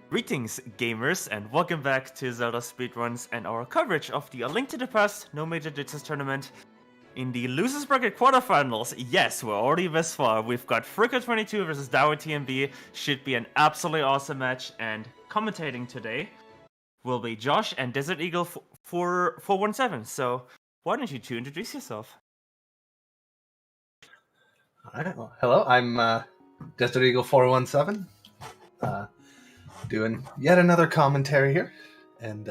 Greetings, gamers, and welcome back to ZeldaSpeedRuns and our coverage of the A Link to the Past No Major Ditches tournament. In the Losers Bracket Quarterfinals, yes, we're already this far. We've got Fricker22 versus daotmb. Should be an absolutely awesome match, and commentating today will be Josh and Desert Eagle 417. So, why don't you two introduce yourself? All right, well, hello, I'm Desert Eagle 417. Doing yet another commentary here, and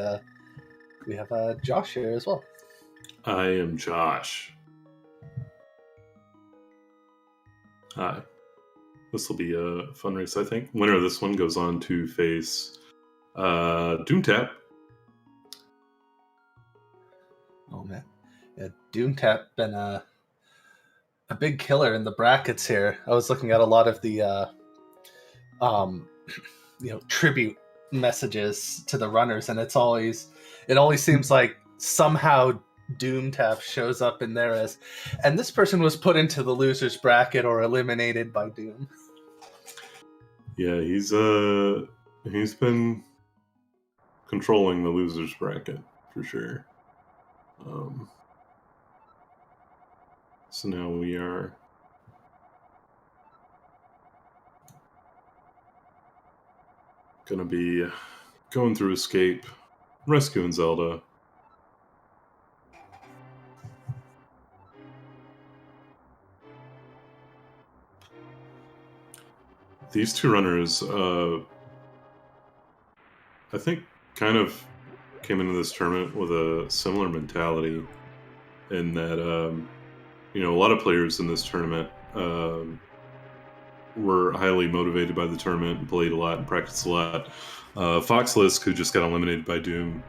we have Josh here as well. I am Josh. Hi. This will be a fun race, I think. Winner of this one goes on to face Doomtap. Oh man, yeah, Doomtap been a big killer in the brackets here. I was looking at a lot of the tribute messages to the runners, and it always seems like somehow Doomtap shows up in there and this person was put into the losers bracket or eliminated by Doom. Yeah, he's been controlling the losers bracket for sure. So now we are gonna be going through Escape, rescuing Zelda. These two runners, I think, kind of came into this tournament with a similar mentality in that, a lot of players in this tournament were highly motivated by the tournament and played a lot and practiced a lot. Foxlisk, who just got eliminated by Doom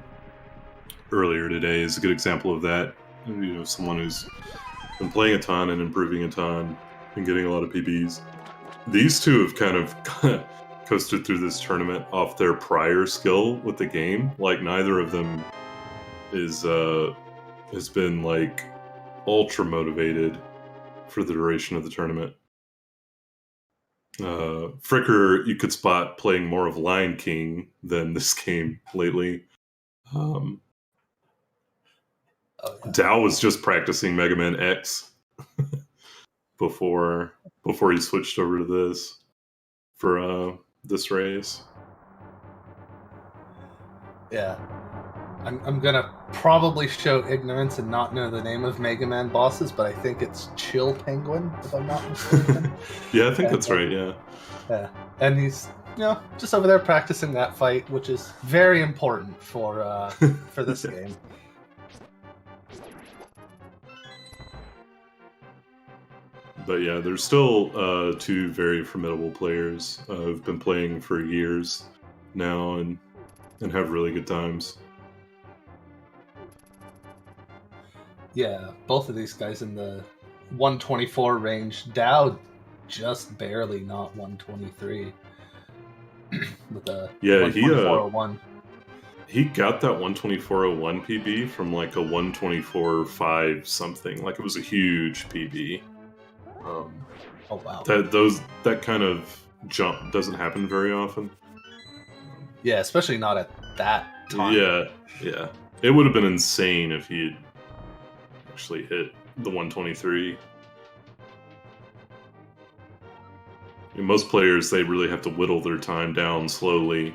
earlier today, is a good example of that. Someone who's been playing a ton and improving a ton and getting a lot of PBs. These two have kind of coasted through this tournament off their prior skill with the game. Like, neither of them has been like ultra motivated for the duration of the tournament. Fricker, you could spot playing more of Lion King than this game lately. Dao was just practicing Mega Man X before he switched over to this for this race. Yeah. I'm gonna probably show ignorance and not know the name of Mega Man bosses, but I think it's Chill Penguin, if I'm not mistaken. Yeah, I think that's right, yeah. Yeah. And he's just over there practicing that fight, which is very important for this game. But yeah, there's still two very formidable players who've been playing for years now and have really good times. Yeah, both of these guys in the 124 range. Dao just barely not 123 with a 124.01. He got that 124.01 PB from like a 124.5 something. Like, it was a huge PB. Oh wow! That kind of jump doesn't happen very often. Yeah, especially not at that time. Yeah. It would have been insane if he had actually hit the 123. Most players, they really have to whittle their time down slowly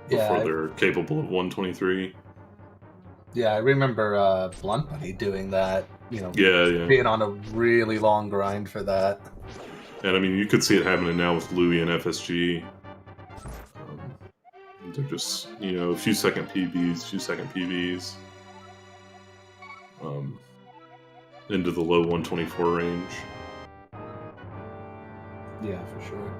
before they're capable of 123. Yeah, I remember Blunt Bunny doing that. Being on a really long grind for that. And I mean, you could see it happening now with Louis and FSG. They're just, a few second PBs, into the low 124 range. Yeah, for sure.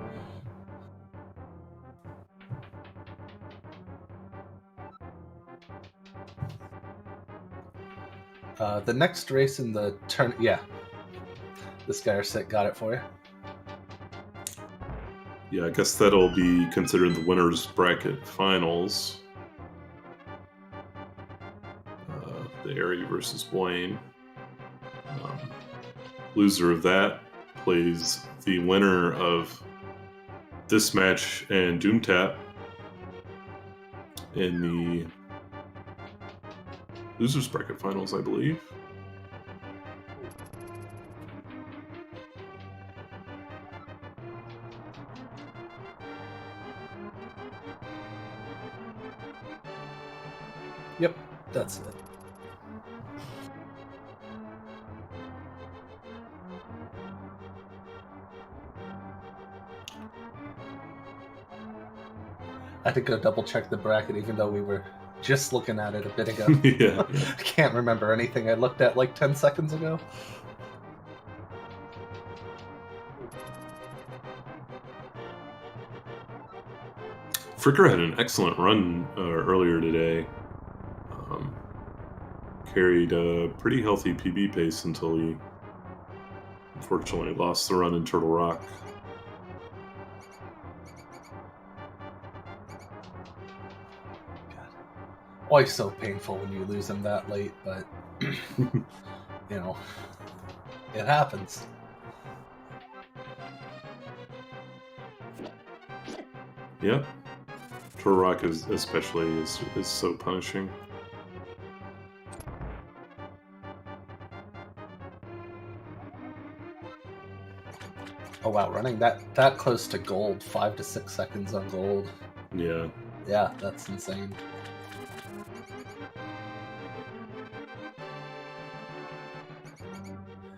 The next race in the turn, this guy got it for you. Yeah, I guess that'll be considered the winner's bracket finals. The Airy versus Blaine. Loser of that plays the winner of this match and Doomtap in the losers bracket finals, I believe. Yep, that's it. I had to go double check the bracket, even though we were just looking at it a bit ago. Yeah. I can't remember anything I looked at like 10 seconds ago. Fricker had an excellent run earlier today. Carried a pretty healthy PB pace until he unfortunately lost the run in Turtle Rock. Always so painful when you lose him that late, but you know, it happens. Yeah, Turtle Rock is so punishing. Oh wow, running that close to gold, 5 to 6 seconds on gold. Yeah. Yeah, that's insane.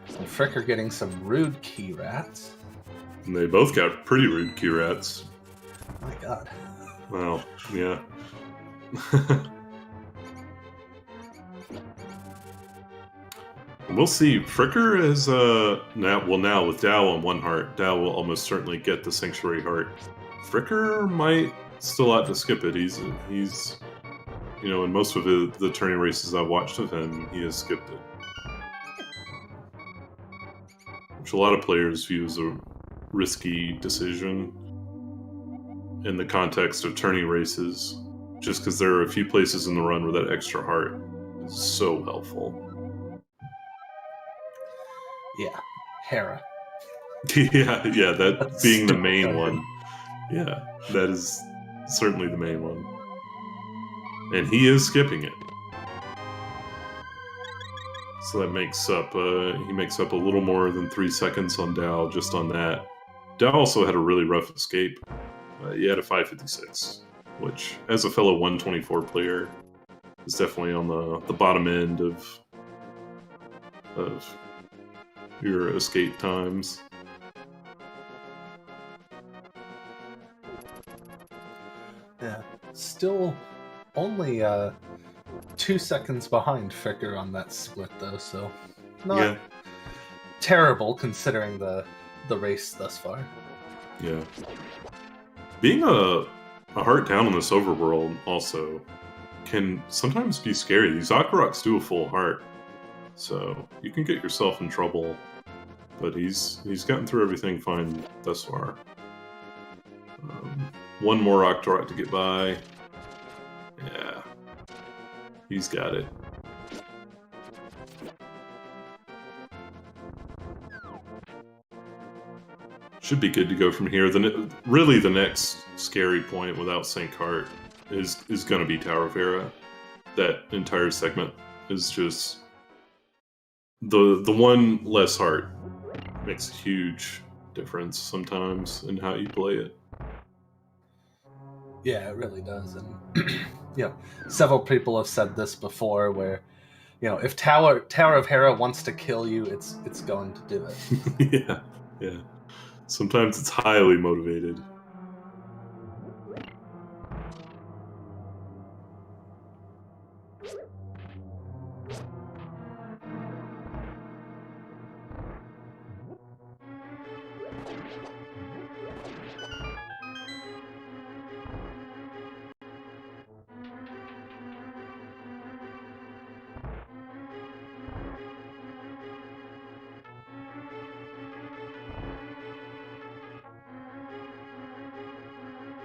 And Fricker getting some rude key rats. And they both got pretty rude key rats. My god. Well, yeah. We'll see. Fricker is now with Dow on 1 heart, Dow will almost certainly get the Sanctuary heart. Fricker might still have to skip it. He's in most of the tourney races I've watched of him, he has skipped it. Which a lot of players view as a risky decision in the context of tourney races, just because there are a few places in the run where that extra heart is so helpful. Yeah, Hera. yeah, that being the main one. Yeah, that is certainly the main one. And he is skipping it. So that makes up, he makes up a little more than 3 seconds on Dow just on that. Dow also had a really rough escape. He had a 556, which, as a fellow 124 player, is definitely on the bottom end of your escape times. Yeah, still only 2 seconds behind Fricker on that split though, so not terrible considering the race thus far. Yeah. Being a heart down in this overworld also can sometimes be scary. These Aquarocks do a full heart, so you can get yourself in trouble. But he's gotten through everything fine thus far. One more Octorok to get by. Yeah. He's got it. Should be good to go from here. Really, the next scary point without St. Cart is going to be Tower of Hera. That entire segment is just the one less heart makes a huge difference sometimes in how you play it. Yeah, it really does. And several people have said this before, where if Tower of Hera wants to kill you, it's going to do it. yeah. Sometimes it's highly motivated.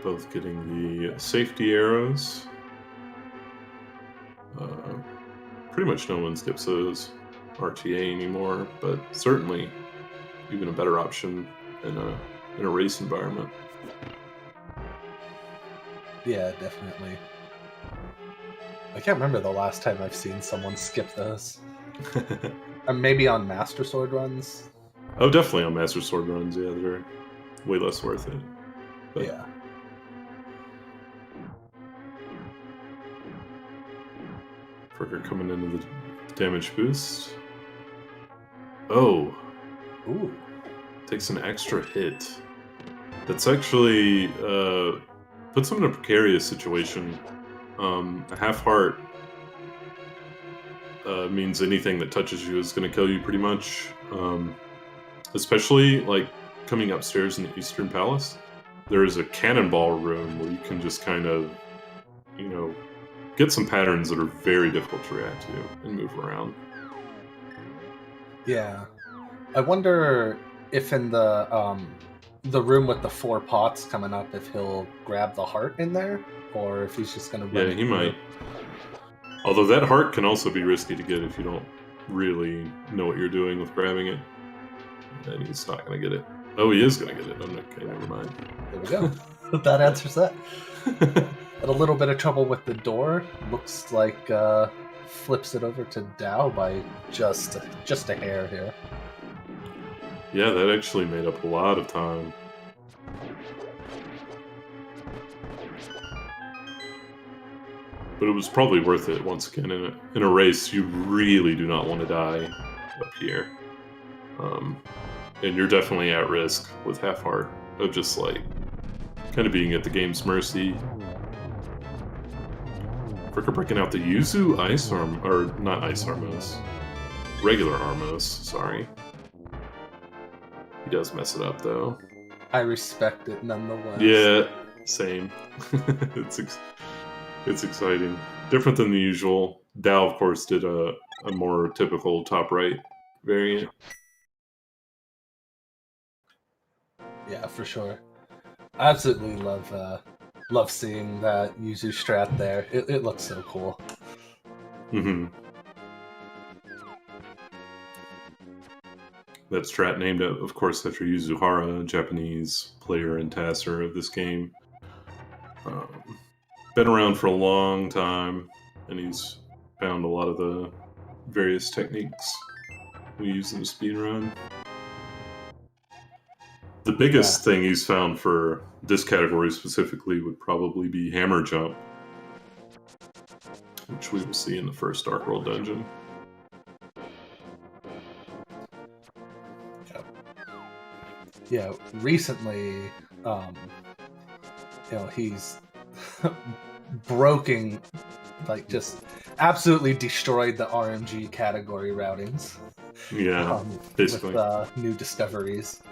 Both getting the safety arrows. Pretty much no one skips those RTA anymore, but certainly even a better option in a race environment. Yeah, definitely. I can't remember the last time I've seen someone skip those. Or maybe on Master Sword runs. Oh, definitely on Master Sword runs. Yeah, they're way less worth it. But Yeah. Fricker coming into the damage boost. Oh, Ooh. takes an extra hit. That's actually puts him in a precarious situation. A half heart means anything that touches you is going to kill you pretty much. Especially like coming upstairs in the Eastern Palace, there is a cannonball room where you can just kind of, you know, get some patterns that are very difficult to react to and move around. Yeah. I wonder if in the room with the 4 pots coming up, if he'll grab the heart in there, or if he's just gonna run Yeah, it he through. might. Although that heart can also be risky to get if you don't really know what you're doing with grabbing it. And he's not going to get it. Oh, he is going to get it. Okay, never mind. There we go. That answers that. Had a little bit of trouble with the door. Looks like flips it over to Dao by just a hair here. Yeah, that actually made up a lot of time. But it was probably worth it. Once again, in a race, you really do not want to die up here. And you're definitely at risk with half heart of just like kind of being at the game's mercy. Fricker breaking out the Yuzu Ice Arm, or not Ice Armos, regular Armos, sorry. He does mess it up though. I respect it nonetheless. Yeah, same. It's exciting. Different than the usual. Dao, of course, did a more typical top right variant. Yeah, for sure. I absolutely love seeing that Yuzu strat there. It looks so cool. Mm-hmm. That strat named, of course, after Yuzuhara, a Japanese player and tasser of this game. Been around for a long time, and he's found a lot of the various techniques we use in the speedrun. The biggest thing he's found for this category specifically would probably be hammer jump, which we will see in the first Dark World dungeon. Yeah, recently, he's broken, like just absolutely destroyed the RMG category routings. Yeah, basically. With new discoveries.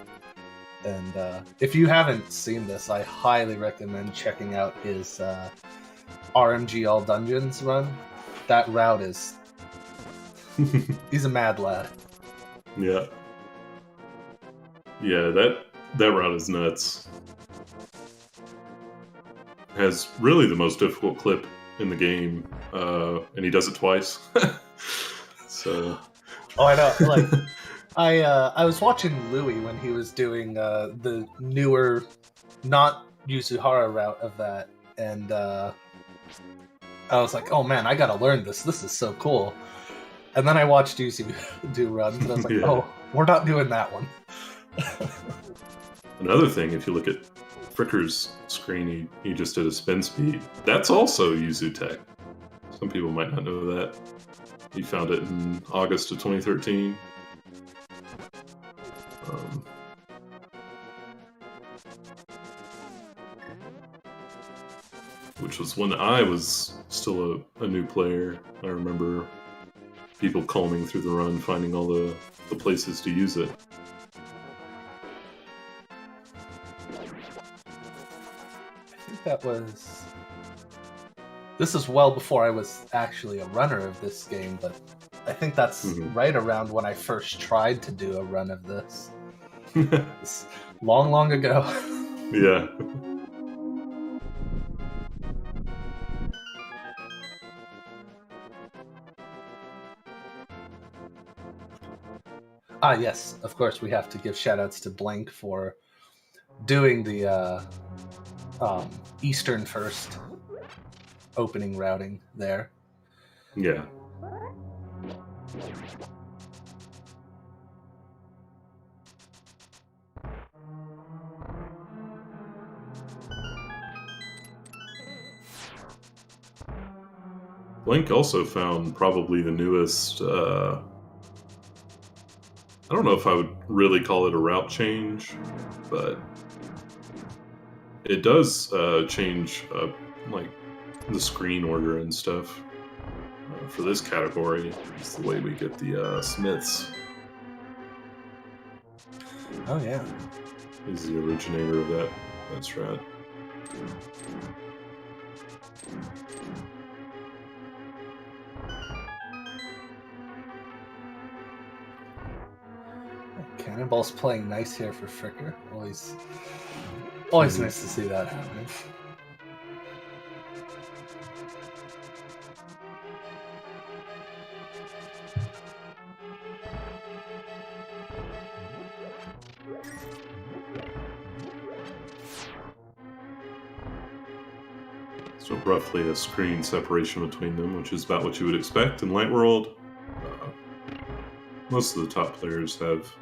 And if you haven't seen this, I highly recommend checking out his RMG All Dungeons run. That route is... he's a mad lad. Yeah. Yeah, that route is nuts. Has really the most difficult clip in the game, and he does it twice. So... Oh, I know. Like... I was watching Louis when he was doing the newer, not Yuzuhara route of that, and I was like, oh man, I gotta learn this. This is so cool. And then I watched Yuzu do runs, and I was like, Yeah. oh, we're not doing that one. Another thing, if you look at Fricker's screen, he just did a spin speed. That's also Yuzu tech. Some people might not know that. He found it in August of 2013. Which was when I was still a new player. I remember people combing through the run, finding all the places to use it. I think that was... This is well before I was actually a runner of this game, but I think that's right around when I first tried to do a run of this. It's long, long ago. Yeah. Yes, of course we have to give shoutouts to Blank for doing the Eastern first opening routing there. Yeah. Blink also found probably the newest. I don't know if I would really call it a route change, but it does change like the screen order and stuff. For this category, it's the way we get the Smiths. Oh yeah. He's the originator of that strat. Cannonball's playing nice here for Fricker. Always nice to see that happen. So roughly a screen separation between them, which is about what you would expect in Light World. Most of the top players have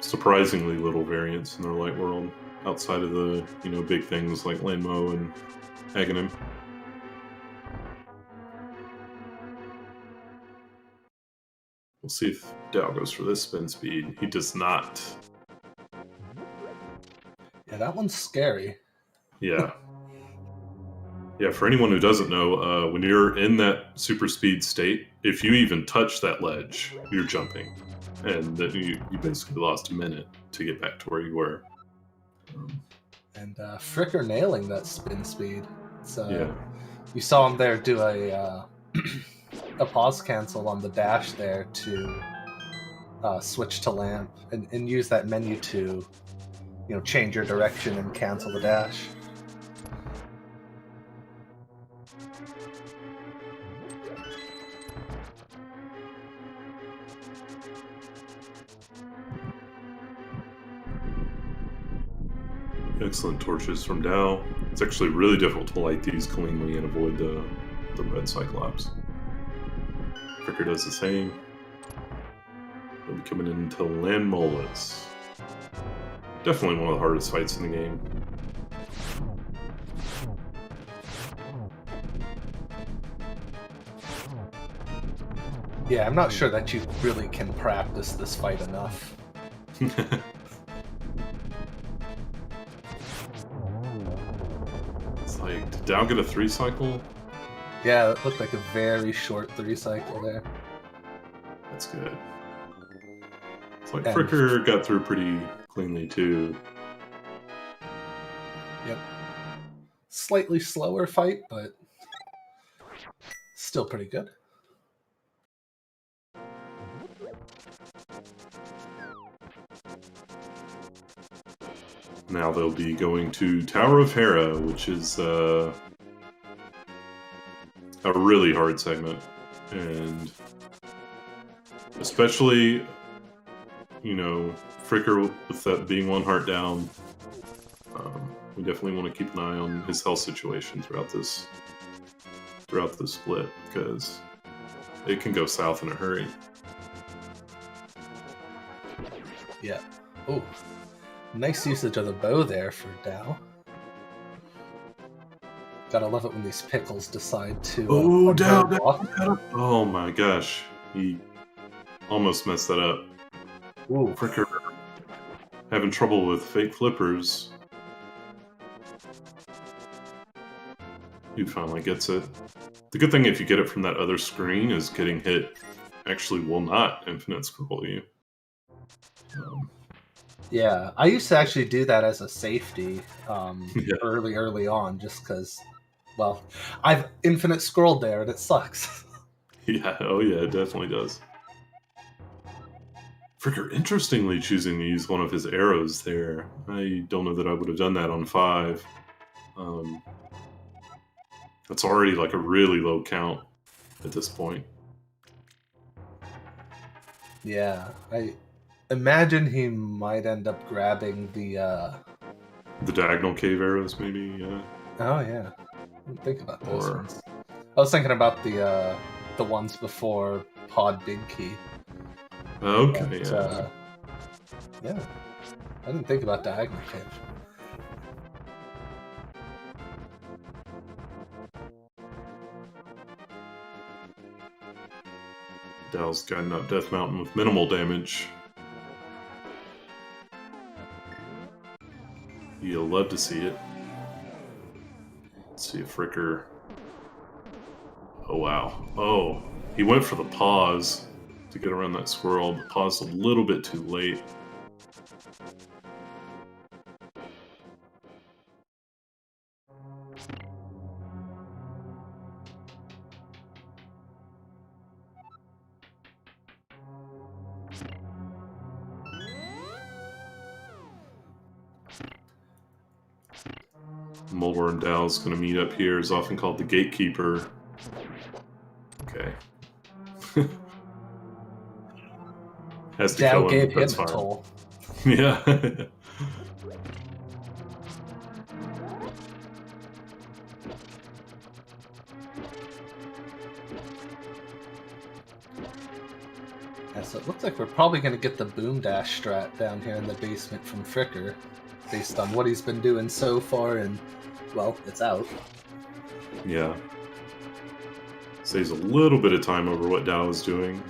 surprisingly little variance in their Light World, outside of the big things like Lanmo and Aghanim. We'll see if Dao goes for this spin speed. He does not. Yeah, that one's scary. Yeah. Yeah, for anyone who doesn't know, when you're in that super speed state, if you even touch that ledge, you're jumping. And then you basically lost a minute to get back to where you were. And Fricker nailing that spin speed. Yeah. You saw him there do a pause cancel on the dash there to switch to lamp and use that menu to change your direction and cancel the dash. Excellent torches from Dao. It's actually really difficult to light these cleanly and avoid the red Cyclops. Fricker does the same. They'll be coming into Land Molas. Definitely one of the hardest fights in the game. Yeah, I'm not sure that you really can practice this fight enough. It's like, did Dao get a 3-cycle? Yeah, it looked like a very short 3-cycle there. That's good. It's like Fricker got through pretty cleanly too. Yep. Slightly slower fight, but still pretty good. Now they'll be going to Tower of Hera, which is a really hard segment. And especially, Fricker with that being one heart down, we definitely want to keep an eye on his health situation throughout this split, because it can go south in a hurry. Yeah. Oh, nice usage of the bow there for Dao. Gotta love it when these pickles decide to. Dao! Oh my gosh, he almost messed that up. Ooh. Fricker having trouble with fake flippers. He finally gets it. The good thing if you get it from that other screen is getting hit actually will not infinite scroll you. Yeah, I used to actually do that as a safety Yeah. early on, just because, well, I've infinite scrolled there and it sucks. Yeah, oh yeah, it definitely does. Fricker interestingly choosing to use one of his arrows there. I don't know that I would have done that on 5. That's already like a really low count at this point. Yeah, I imagine he might end up grabbing the The diagonal cave arrows, maybe. Yeah. Oh yeah, I didn't think about those Or- ones. I was thinking about the ones before Pod Big Key. Okay. But, Yeah. yeah, I didn't think about diagonal cave. Dow's guiding up Death Mountain with minimal damage. You'll love to see it. Let's see if Fricker. Oh wow. Oh, he went for the pause to get around that squirrel, but paused a little bit too late. Mulder and Dow's going to meet up here, is often called the gatekeeper. Okay. Has to Dow kill him, gave but him that's a fine. toll. Yeah. Yeah, so it looks like we're probably going to get the boom dash strat down here in the basement from Fricker, based on what he's been doing so far, and well, it's out. Yeah. Saves a little bit of time over what Dow is doing.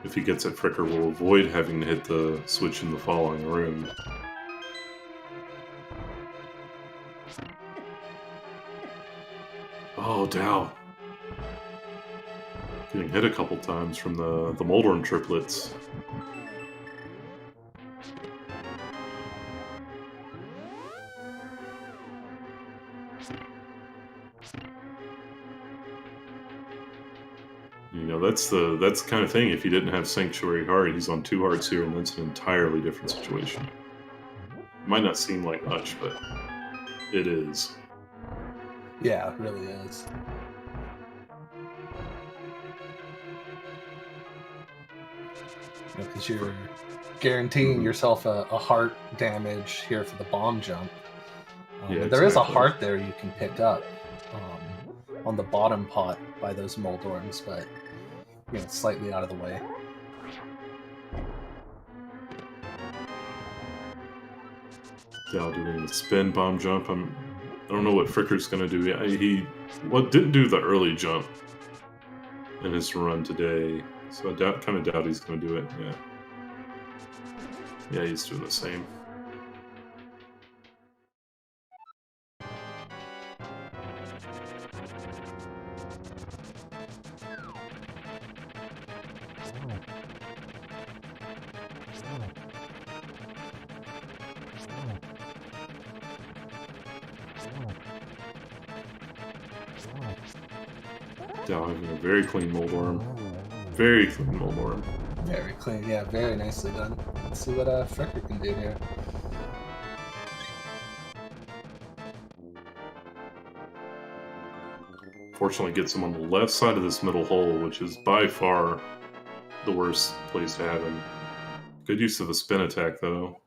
If he gets it, Fricker will avoid having to hit the switch in the following room. Oh, Dow. Getting hit a couple times from the Moldorm triplets. You know, that's the kind of thing. If he didn't have Sanctuary Heart, he's on 2 hearts here, and that's an entirely different situation. Might not seem like much, but it is. Yeah, it really is. Because you're guaranteeing yourself a heart damage here for the bomb jump. Yeah, There is a exactly. heart there you can pick up on the bottom pot by those Moldorms, but it's slightly out of the way. Dow doing the spin bomb jump. I don't know what Fricker's gonna do. He didn't do the early jump in his run today, so I kind of doubt he's gonna do it. Yeah, yeah, he's doing the same. Dow having a very clean Moldorm. Very clean Moldorm. Very clean, yeah, very nicely done. Let's see what Fricker can do here. Fortunately, gets him on the left side of this middle hole, which is by far the worst place to have him. Good use of the spin attack, though.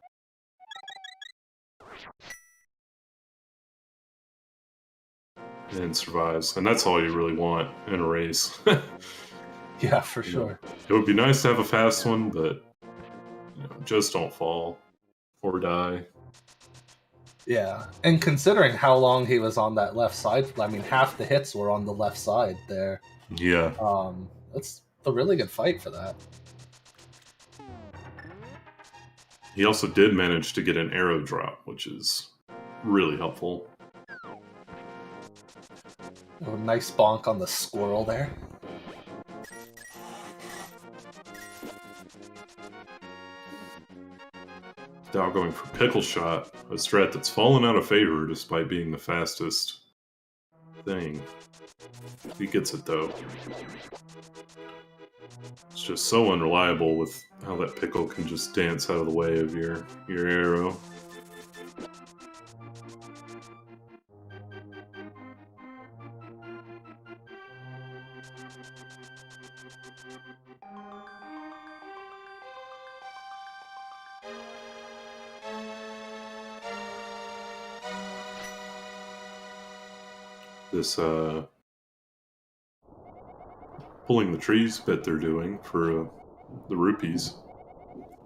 And survives. And that's all you really want in a race. Yeah, for sure. It would be nice to have a fast one, but just don't fall or die. Yeah, and considering how long he was on that left side, I mean, half the hits were on the left side there. Yeah. That's a really good fight for that. He also did manage to get an arrow drop, which is really helpful. Oh, nice bonk on the squirrel there. Dow going for Pickle Shot, a strat that's fallen out of favor despite being the fastest thing. He gets it though. It's just so unreliable with how that pickle can just dance out of the way of your arrow. This pulling the trees bit they're doing for the rupees.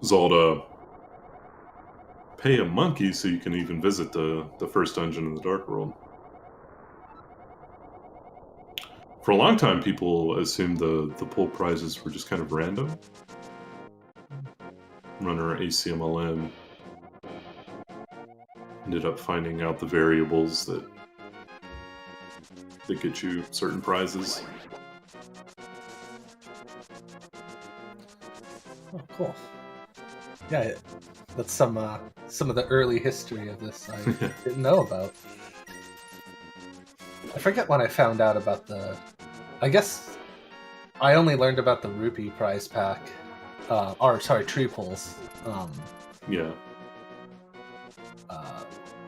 Zelda, pay a monkey so you can even visit the first dungeon in the Dark World. For a long time, people assumed the pull prizes were just kind of random. Runner ACMLM ended up finding out the variables that get you certain prizes. Oh, cool. Yeah, that's some of the early history of this I didn't know about. I forget when I found out about the... I guess I only learned about the rupee prize pack, tree pulls. Yeah.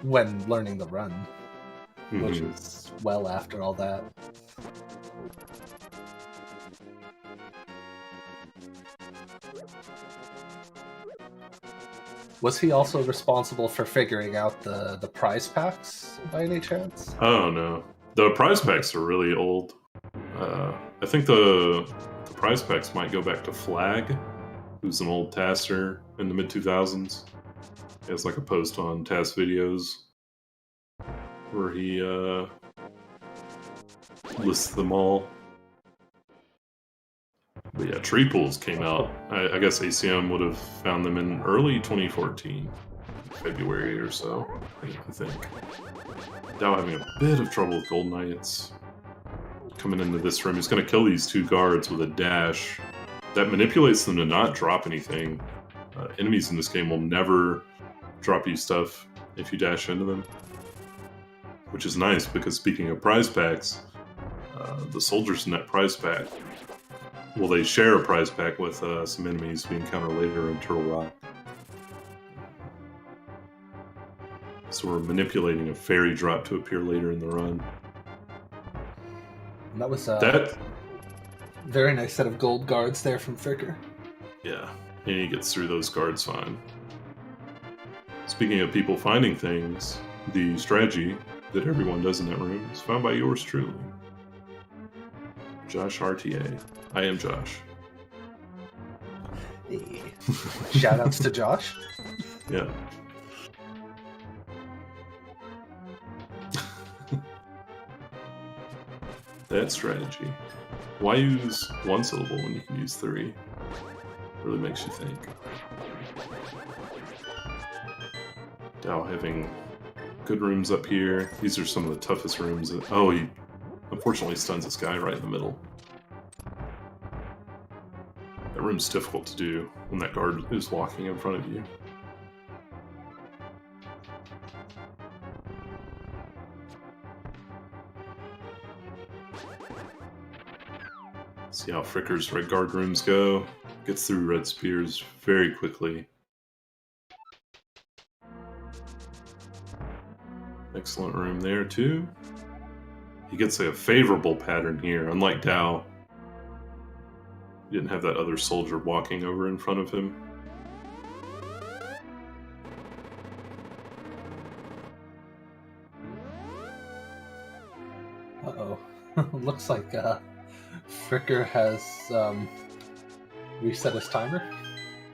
When learning the run, which Mhm. is well after all that. Was he also responsible for figuring out the prize packs by any chance? Oh no, the prize packs are really old. I think the prize packs might go back to Flag, who's an old taster in the mid 2000s. He has like a post on task videos where he lists them all. But yeah, tree pools came out. I guess ACM would have found them in early 2014, February or so, I think. Now having a bit of trouble with Gold Knights. Coming into this room, he's going to kill these two guards with a dash. That manipulates them to not drop anything. Enemies in this game will never drop you stuff if you dash into them. Which is nice, because speaking of prize packs, the soldiers in that prize pack, well, they share a prize pack with some enemies we encounter later in Turtle Rock. So we're manipulating a fairy drop to appear later in the run. And that was That, very nice set of gold guards there from Fricker. yeah, and he gets through those guards fine. Speaking of people finding things, the strategy that everyone does in that room is found by yours truly, Josh RTA. I am Josh. Hey. Shoutouts to Josh. Yeah. That strategy. Why use one syllable when you can use three? Really makes you think. Dao having good rooms up here. These are some of the toughest rooms. Oh, he unfortunately stuns this guy right in the middle. That room's difficult to do when that guard is walking in front of you. See how Fricker's red guard rooms go. Gets through red spears very quickly. Excellent room there too. He gets a favorable pattern here, unlike Dao. He didn't have that other soldier walking over in front of him. Uh-oh. Looks like Fricker has reset his timer.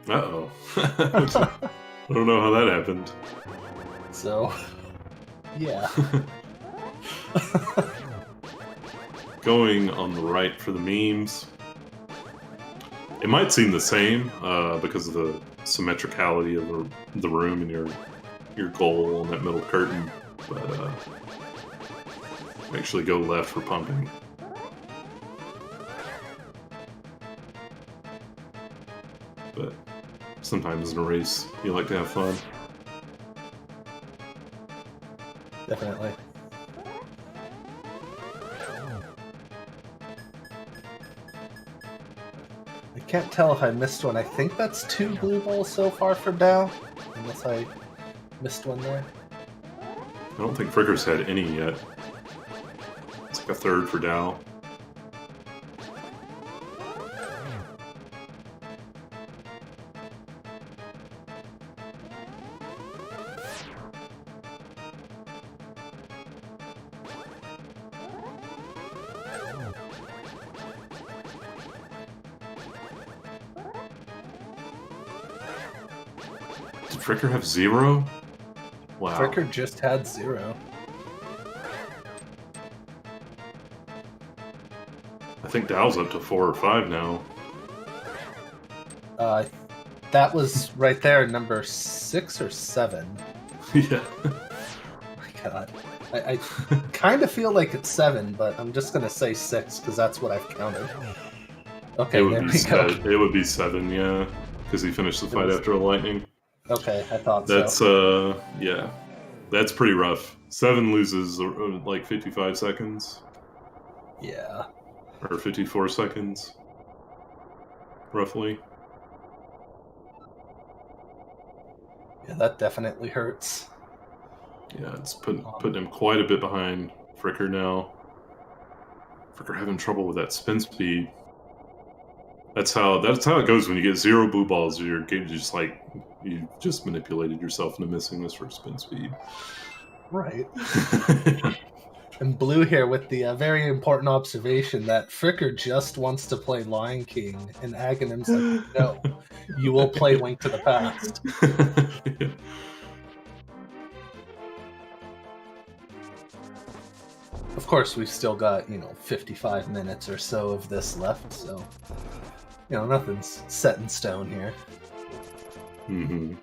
Uh-oh. I don't know how that happened. So, yeah. Going on the right for the memes. It might seem the same because of the symmetricality of the room and your goal on that middle curtain, but actually go left for pumping. But sometimes in a race, you like to have fun. Definitely. I can't tell if I missed one. I think that's 2 blue balls so far for Dao, unless I missed one there. I don't think Fricker's had any yet. It's like a third for Dao. Did Fricker have 0? Wow. Fricker just had 0. I think Dow's up to 4 or 5 now. That was right there, number 6 or 7. Yeah. Oh my god. I kind of feel like it's 7, but I'm just gonna say 6 because that's what I've counted. Okay, there we go. It would be 7, yeah, because he finished the fight after a lightning. Okay, I thought That's so. yeah, that's pretty rough. 7 loses like 55 seconds. Yeah. Or 54 seconds, roughly. Yeah, that definitely hurts. Yeah, it's putting him quite a bit behind Fricker now. Fricker having trouble with that spin speed. That's how it goes when you get 0 blue balls. You're just like, you just manipulated yourself into missing this for spin speed. Right. And Blue here with the very important observation that Fricker just wants to play Lion King, and Aghanim's like, no, you will play Link to the Past. Yeah. Of course, we've still got, 55 minutes or so of this left, so, nothing's set in stone here. Mm-hmm.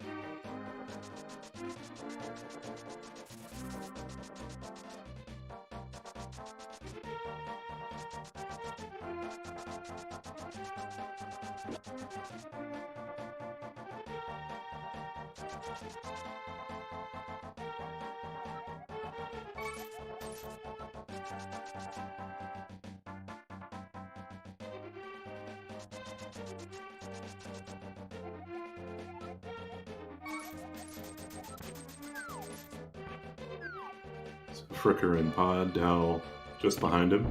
Fricker and Pod now just behind him,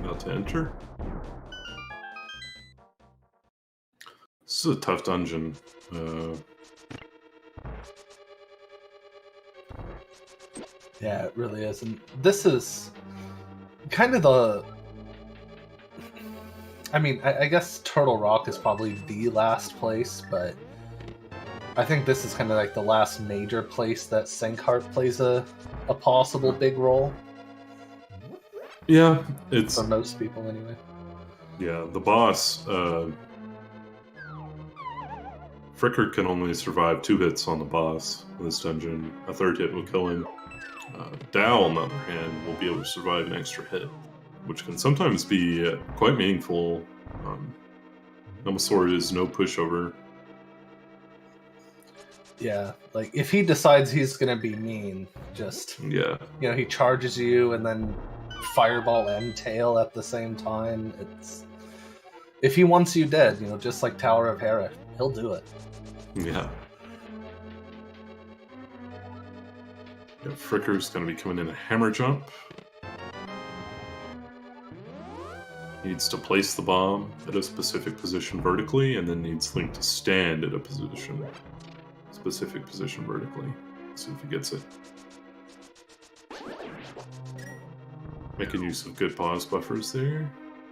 about to enter. This is a tough dungeon. Yeah, it really is. And this is kind of the... I mean, I guess Turtle Rock is probably the last place, but I think this is kind of like the last major place that Sinkhart plays a possible big role. Yeah, it's... For most people, anyway. Yeah, the boss, Fricker can only survive 2 hits on the boss in this dungeon. A 3rd hit will kill him. Dao, on the other hand, will be able to survive an extra hit, which can sometimes be quite meaningful. Sword is no pushover. Yeah, like if he decides he's gonna be mean, just he charges you and then fireball and tail at the same time. It's if he wants you dead, just like Tower of Hera, he'll do it. Yeah. Fricker's gonna be coming in a hammer jump. Needs to place the bomb at a specific position vertically, and then needs Link to stand at a specific position vertically. See if he gets it. Making use of good pause buffers there.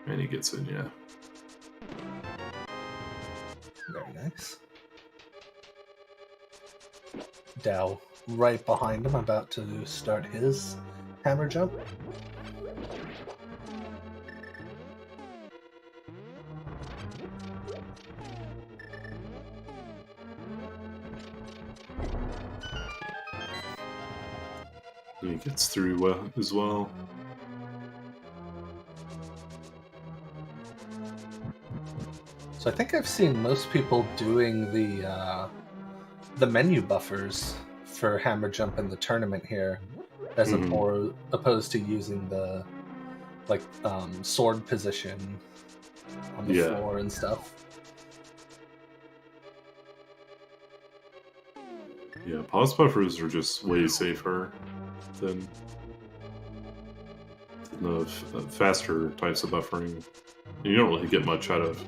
And he gets it, yeah. Very nice. Dao right behind him, about to start his hammer jump. He gets through as well. So I think I've seen most people doing the menu buffers for hammer jump in the tournament here, as opposed to using the sword position on the floor and stuff. Yeah, pause buffers are just way safer than the faster types of buffering. You don't really get much out of,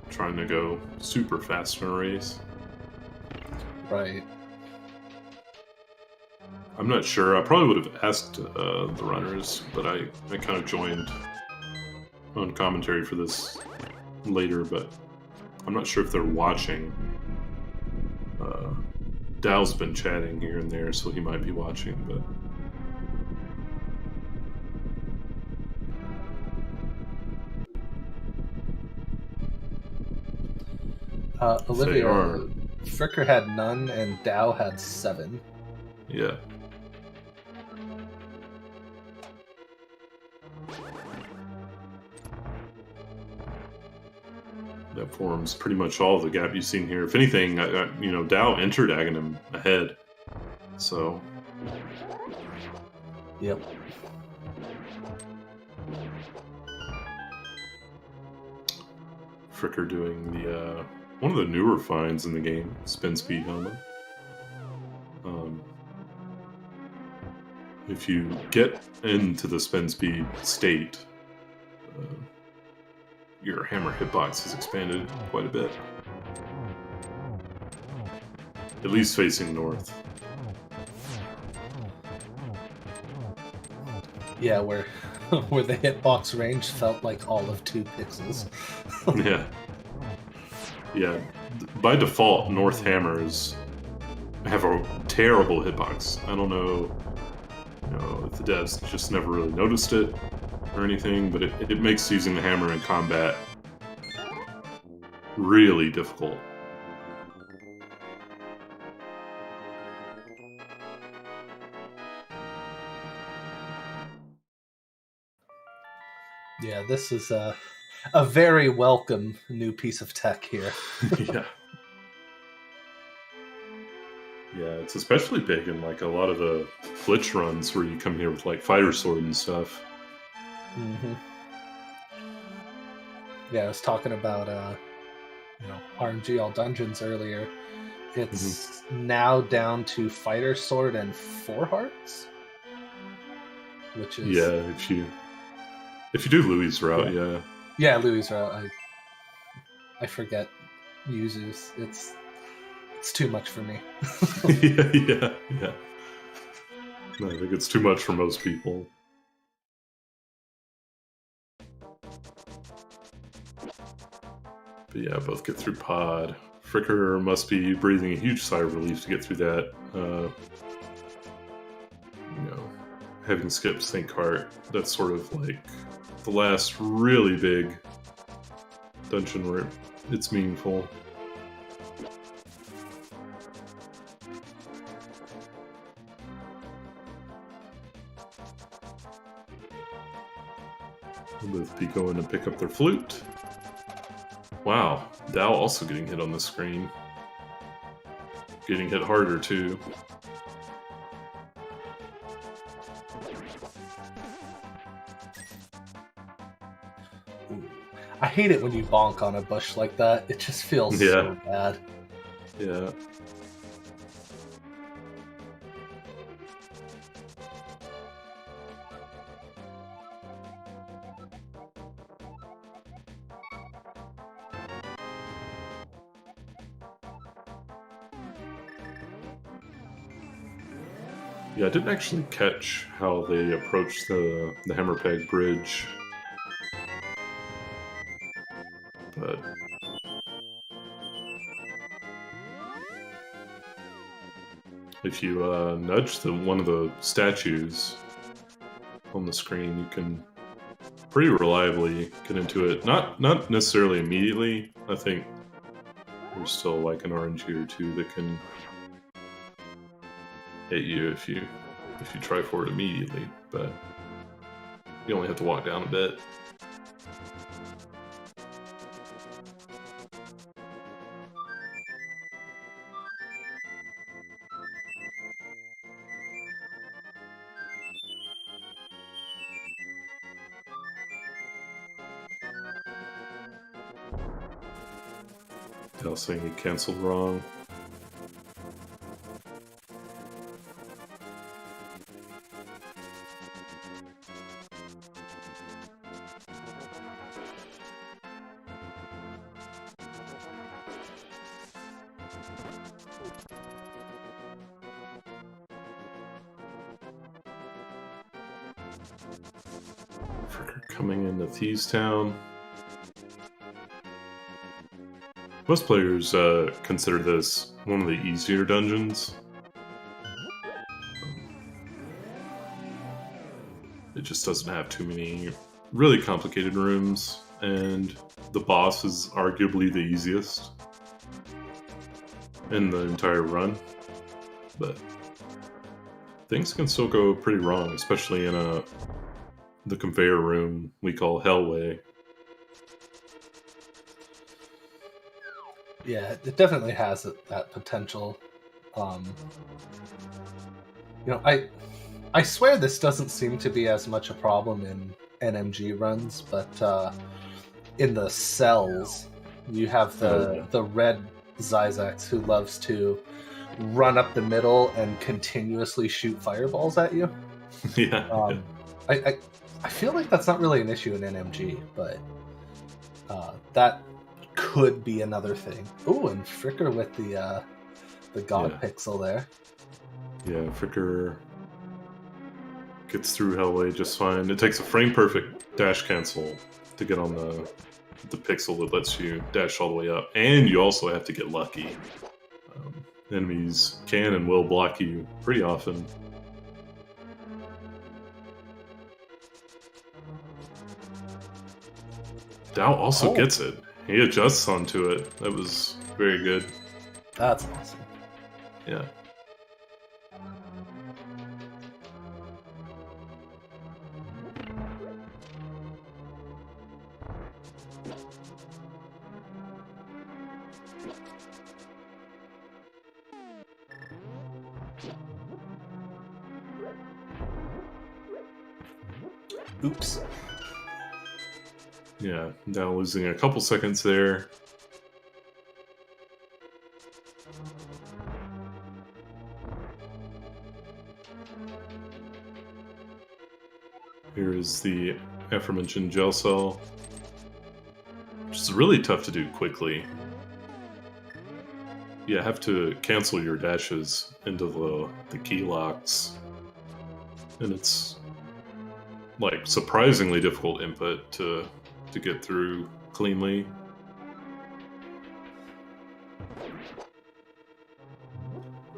trying to go super fast in a race. Right. I'm not sure. I probably would have asked the runners, but I kind of joined on commentary for this later, but I'm not sure if they're watching Dow's been chatting here and there, so he might be watching, but... Olivia, are. Fricker had none and Dow had 7. Yeah. That forms pretty much all the gap you've seen here. If anything, Dow entered Aghanim ahead. So... Yep. Fricker doing the one of the newer finds in the game, spin speed helmet. If you get into the spin speed state, your hammer hitbox has expanded quite a bit. At least facing north. Yeah, where the hitbox range felt like all of 2 pixels. Yeah. Yeah. By default, north hammers have a terrible hitbox. I don't know, if the devs just never really noticed it or anything, but it makes using the hammer in combat really difficult. Yeah, this is a very welcome new piece of tech here. Yeah. Yeah, it's especially big in like a lot of the glitch runs where you come here with like fighter sword and stuff. Mm-hmm. Yeah, I was talking about RNG All Dungeons earlier. It's now down to fighter sword and 4 hearts, which is if you do Louis' route, yeah, Louis' route. I forget users. It's too much for me. yeah. No, I think it's too much for most people. But yeah, both get through pod. Fricker must be breathing a huge sigh of relief to get through that. Having skipped St. Cart, that's sort of like the last really big dungeon where it's meaningful. They'll both be going to pick up their flute. Wow, Dow also getting hit on the screen. Getting hit harder, too. I hate it when you bonk on a bush like that. It just feels so bad. Yeah. Yeah, I didn't actually catch how they approached the Hammerpeg Bridge. But if you nudge one of the statues on the screen, you can pretty reliably get into it. Not necessarily immediately. I think there's still like an RNG or 2 that can hit you if you try for it immediately, but you only have to walk down a bit. Dell saying he canceled wrong. Fricker coming into Thieves Town. Most players consider this one of the easier dungeons. It just doesn't have too many really complicated rooms, and the boss is arguably the easiest in the entire run. But things can still go pretty wrong, especially in the conveyor room we call Hellway. Yeah, it definitely has that potential. I swear this doesn't seem to be as much a problem in NMG runs, but in the cells, you have the red Zyzax who loves to run up the middle and continuously shoot fireballs at you. Yeah. I feel like that's not really an issue in NMG, but that could be another thing. Ooh, and Fricker with the God Pixel there. Yeah, Fricker gets through Hellway just fine. It takes a frame-perfect dash cancel to get on the pixel that lets you dash all the way up. And you also have to get lucky. Enemies can and will block you pretty often. Dao also gets it. He adjusts onto it. That was very good. That's awesome. Yeah. Oops. Yeah, now losing a couple seconds there. Here is the aforementioned gel cell, which is really tough to do quickly. You have to cancel your dashes into the key locks, and it's like surprisingly difficult input to get through cleanly.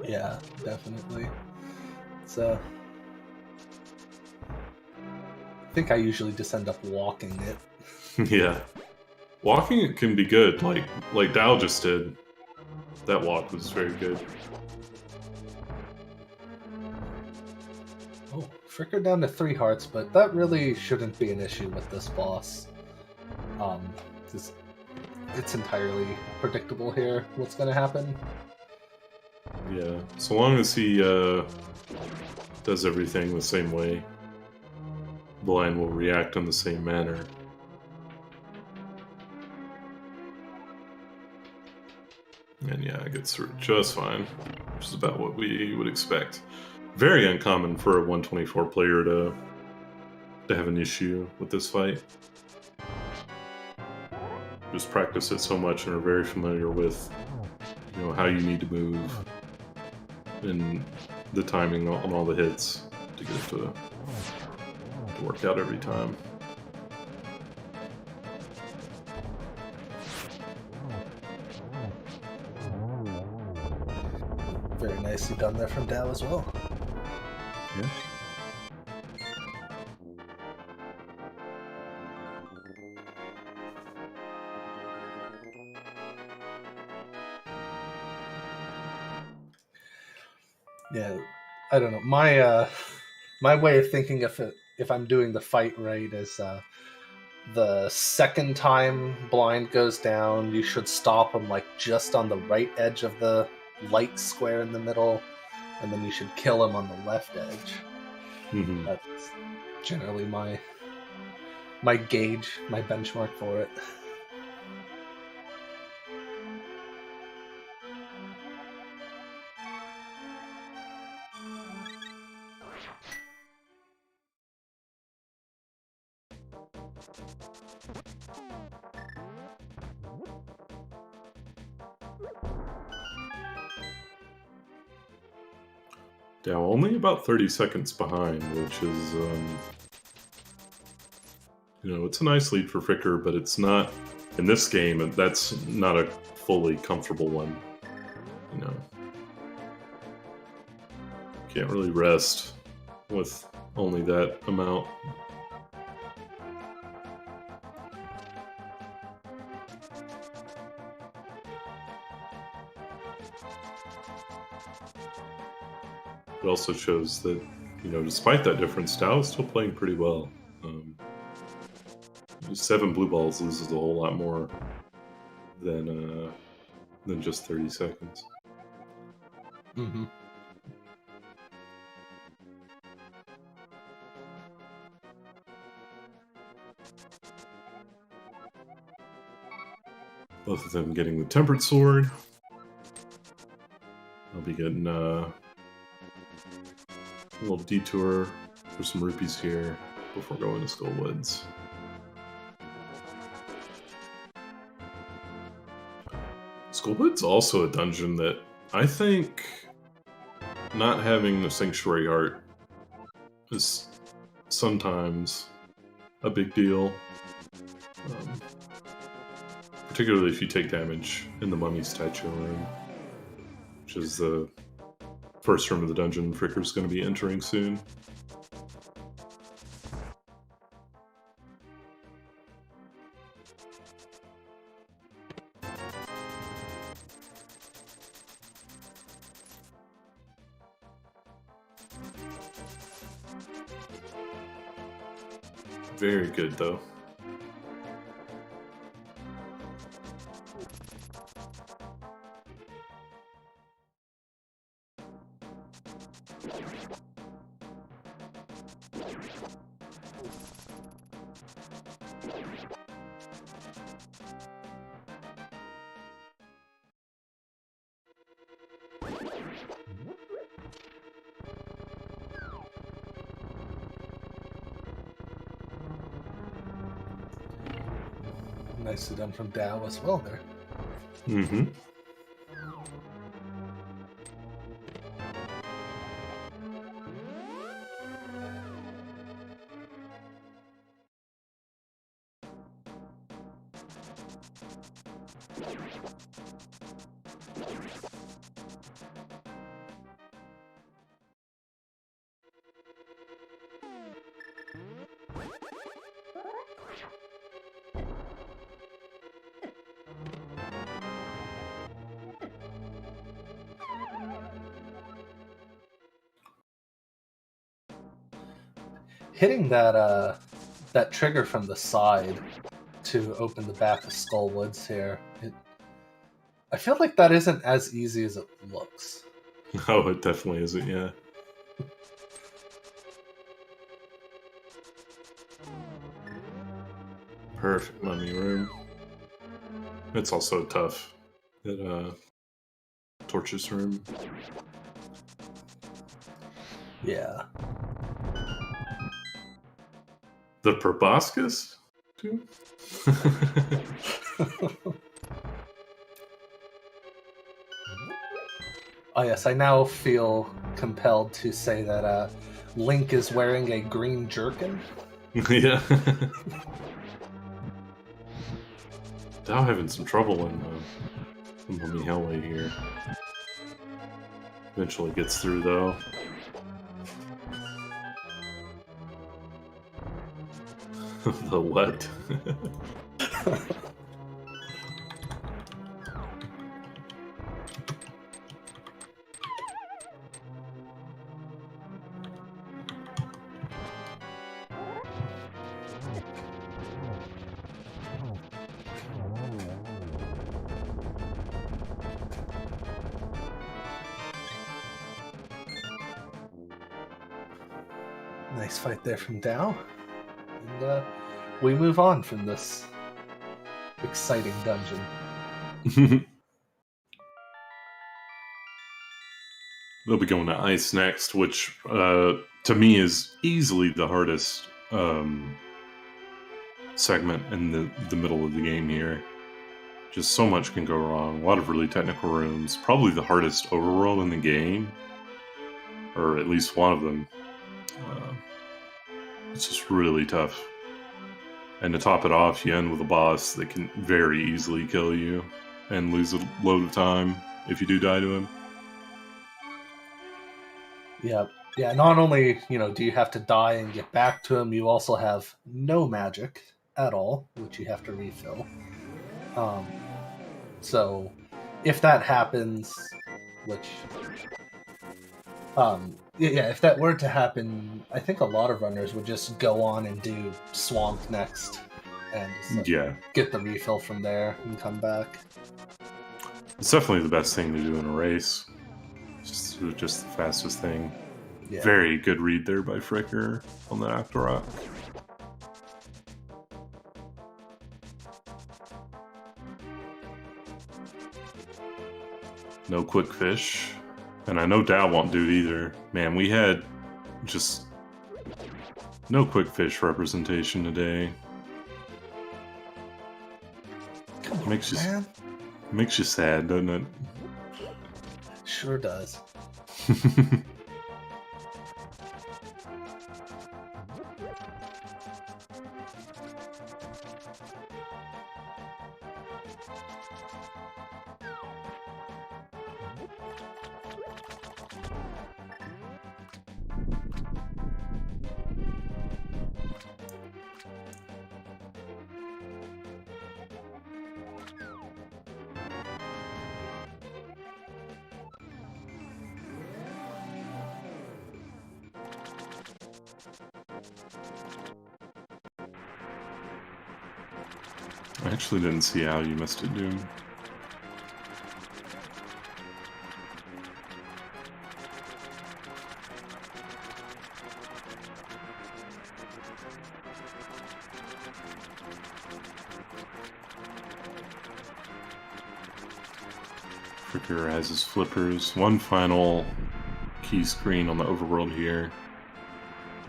Yeah, definitely. So I think I usually just end up walking it. Yeah. Walking it can be good, like Dao just did. That walk was very good. Oh, Fricker down to 3 hearts, but that really shouldn't be an issue with this boss. It's entirely predictable here what's going to happen. Yeah, so long as he does everything the same way, the line will react in the same manner. And yeah, it gets through just fine, which is about what we would expect. Very uncommon for a 124 player to have an issue with this fight. Just practice it so much and are very familiar with, how you need to move and the timing on all the hits to get it to work out every time. Very nicely done there from Dao as well. Yeah. Yeah, I don't know. My my way of thinking if I'm doing the fight right is the second time blind goes down, you should stop him like just on the right edge of the light square in the middle, and then you should kill him on the left edge. Mm-hmm. That's generally my gauge, my benchmark for it. Yeah, only about 30 seconds behind, which is, it's a nice lead for Fricker, but it's not, in this game, that's not a fully comfortable one. You know, can't really rest with only that amount. It also shows that, you know, despite that difference, Dao is still playing pretty well. 7 blue balls loses a whole lot more than just 30 seconds. Mm-hmm. Both of them getting the Tempered Sword. I'll be getting a little detour for some rupees here before going to Skullwoods. Skullwood's also a dungeon that I think not having the Sanctuary Heart is sometimes a big deal. Particularly if you take damage in the Mummy's Statue room, which is the first room of the dungeon Fricker's going to be entering soon. Very good, though. Nicely done from Dao as well there. Mm-hmm. Hitting that that trigger from the side to open the back of Skullwoods here, I feel like that isn't as easy as it looks. Oh, it definitely isn't, yeah. Perfect mummy room. It's also tough. That Torches room. Yeah. The proboscis too? Oh yes, I now feel compelled to say that Link is wearing a green jerkin. Yeah. Now having some trouble in Mummy Hellway here. Eventually gets through though. The what? Nice fight there from Dao. And we move on from this exciting dungeon. They'll be going to Ice next, which to me is easily the hardest segment in the middle of the game here. Just so much can go wrong. A lot of really technical rooms. Probably the hardest overworld in the game. Or at least one of them. It's just really tough. And to top it off, you end with a boss that can very easily kill you and lose a load of time if you do die to him. Yeah. Yeah, not only, do you have to die and get back to him, you also have no magic at all, which you have to refill. So if that happens, which if that were to happen, I think a lot of runners would just go on and do Swamp next and just, get the refill from there and come back. It's definitely the best thing to do in a race. Just the fastest thing. Yeah. Very good read there by Fricker on that Octorok. No quick fish. And I know Dao won't do it either. Man, we had just no quick fish representation today. Come on, makes man. Makes you sad, doesn't it? Sure does. I actually didn't see how you missed it, Doom. Fricker has his flippers. One final key screen on the overworld here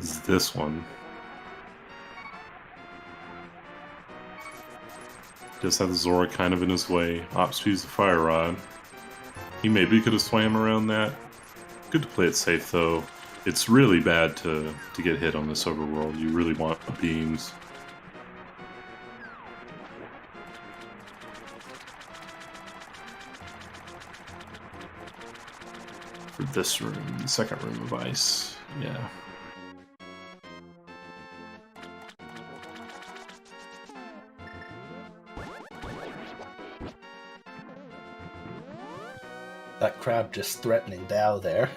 is this one. Just had the Zora kind of in his way. Ops used the Fire Rod. He maybe could have swam around that. Good to play it safe though. It's really bad to get hit on this overworld. You really want beams. For this room, the second room of ice, yeah. That crab just threatening Dao there.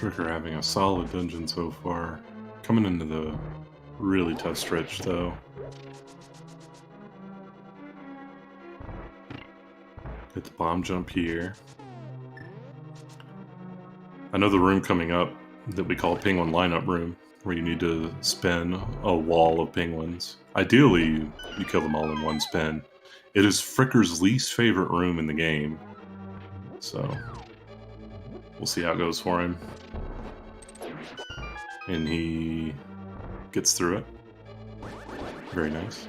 Fricker having a solid dungeon so far. Coming into the really tough stretch though. Hit the bomb jump here. I know the room coming up that we call Penguin Lineup Room, where you need to spin a wall of penguins. Ideally, you kill them all in one spin. It is Fricker's least favorite room in the game. So, we'll see how it goes for him. And he gets through it. Very nice.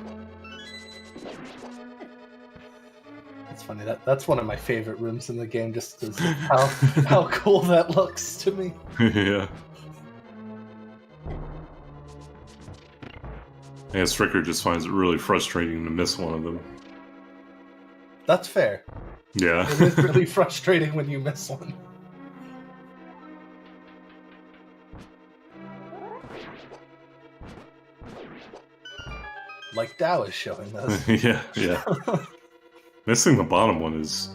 It's funny, that's one of my favorite rooms in the game, just because of how cool that looks to me. Yeah. I guess Fricker just finds it really frustrating to miss one of them. That's fair. Yeah. It is really frustrating when you miss one. Like Dao is showing us. yeah. Missing the bottom one is...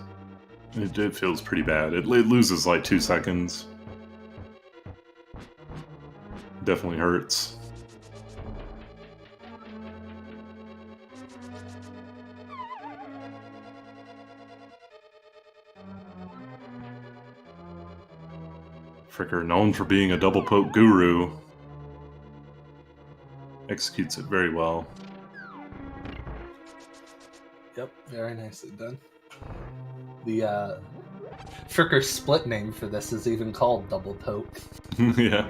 It feels pretty bad. It loses like 2 seconds. Definitely hurts. Fricker, known for being a double poke guru, executes it very well. Yep, very nicely done. The Fricker split name for this is even called double poke. Yeah.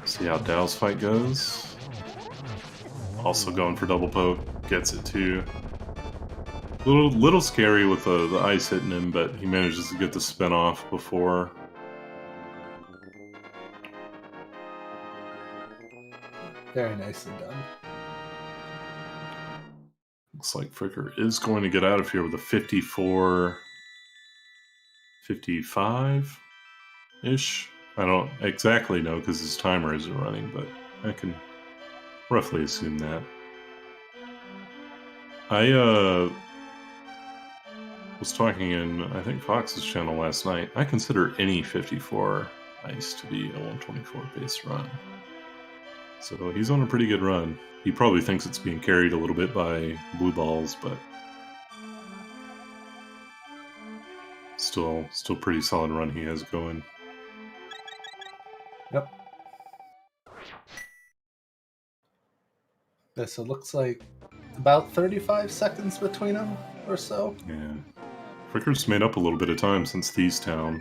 See how Dao's fight goes. Also going for double poke, gets it too. Little scary with the ice hitting him, but he manages to get the spin off before. Very nicely done. Looks like Fricker is going to get out of here with a 54, 55-ish. I don't exactly know because his timer isn't running, but I can roughly assume that. I was talking in, I think, Fox's channel last night. I consider any 54 ice to be a 124 base run. So he's on a pretty good run. He probably thinks it's being carried a little bit by blue balls, but still pretty solid run he has going. Yep. Yeah, so it looks like about 35 seconds between them or so. Yeah. Fricker's made up a little bit of time since Thieves Town.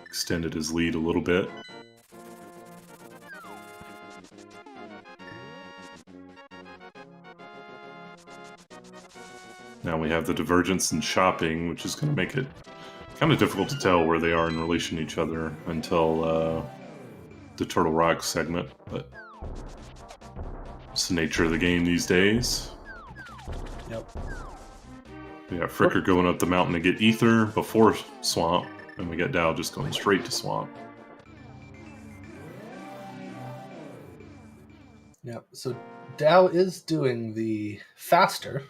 Extended his lead a little bit. Now we have the divergence in shopping, which is going to make it kind of difficult to tell where they are in relation to each other until the Turtle Rock segment, but it's the nature of the game these days. Yep. We got Fricker going up the mountain to get Ether before Swamp, and we got Dao just going straight to Swamp. Yep. So Dao is doing the faster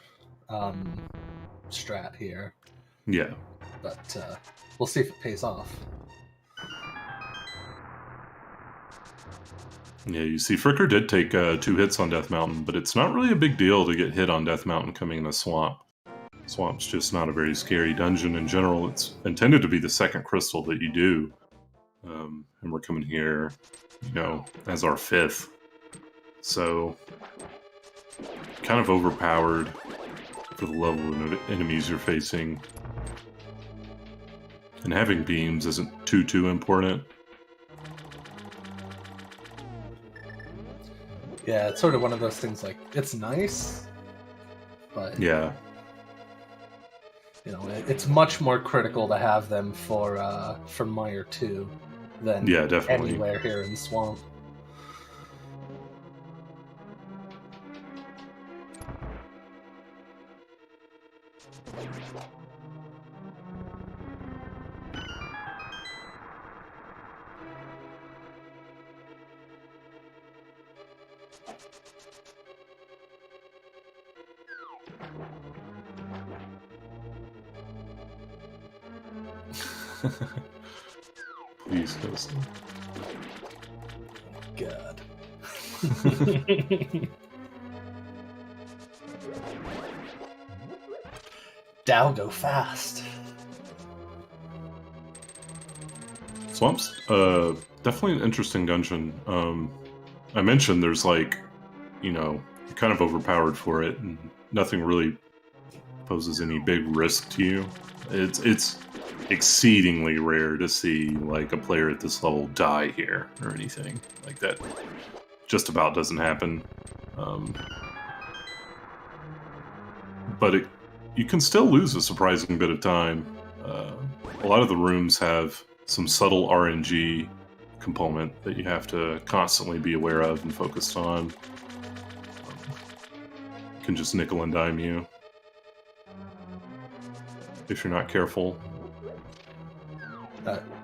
strat here. Yeah. But we'll see if it pays off. Yeah, you see, Fricker did take 2 hits on Death Mountain, but it's not really a big deal to get hit on Death Mountain coming in a swamp. Swamp's just not a very scary dungeon in general. It's intended to be the second crystal that you do. And we're coming here, as our 5th. So, kind of overpowered for the level of enemies you're facing. And having beams isn't too important. Yeah, it's sort of one of those things like, it's nice, but Yeah. It's much more critical to have them for Mire 2 than definitely. anywhere here in Swamp. Please, Coastal. God. Dao go fast. Swamp's definitely an interesting dungeon. I mentioned there's you're kind of overpowered for it, and nothing really poses any big risk to you. It's exceedingly rare to see a player at this level die here or anything like that. Just about doesn't happen. But you can still lose a surprising bit of time. A lot of the rooms have some subtle RNG component that you have to constantly be aware of and focused on. Can just nickel and dime you if you're not careful.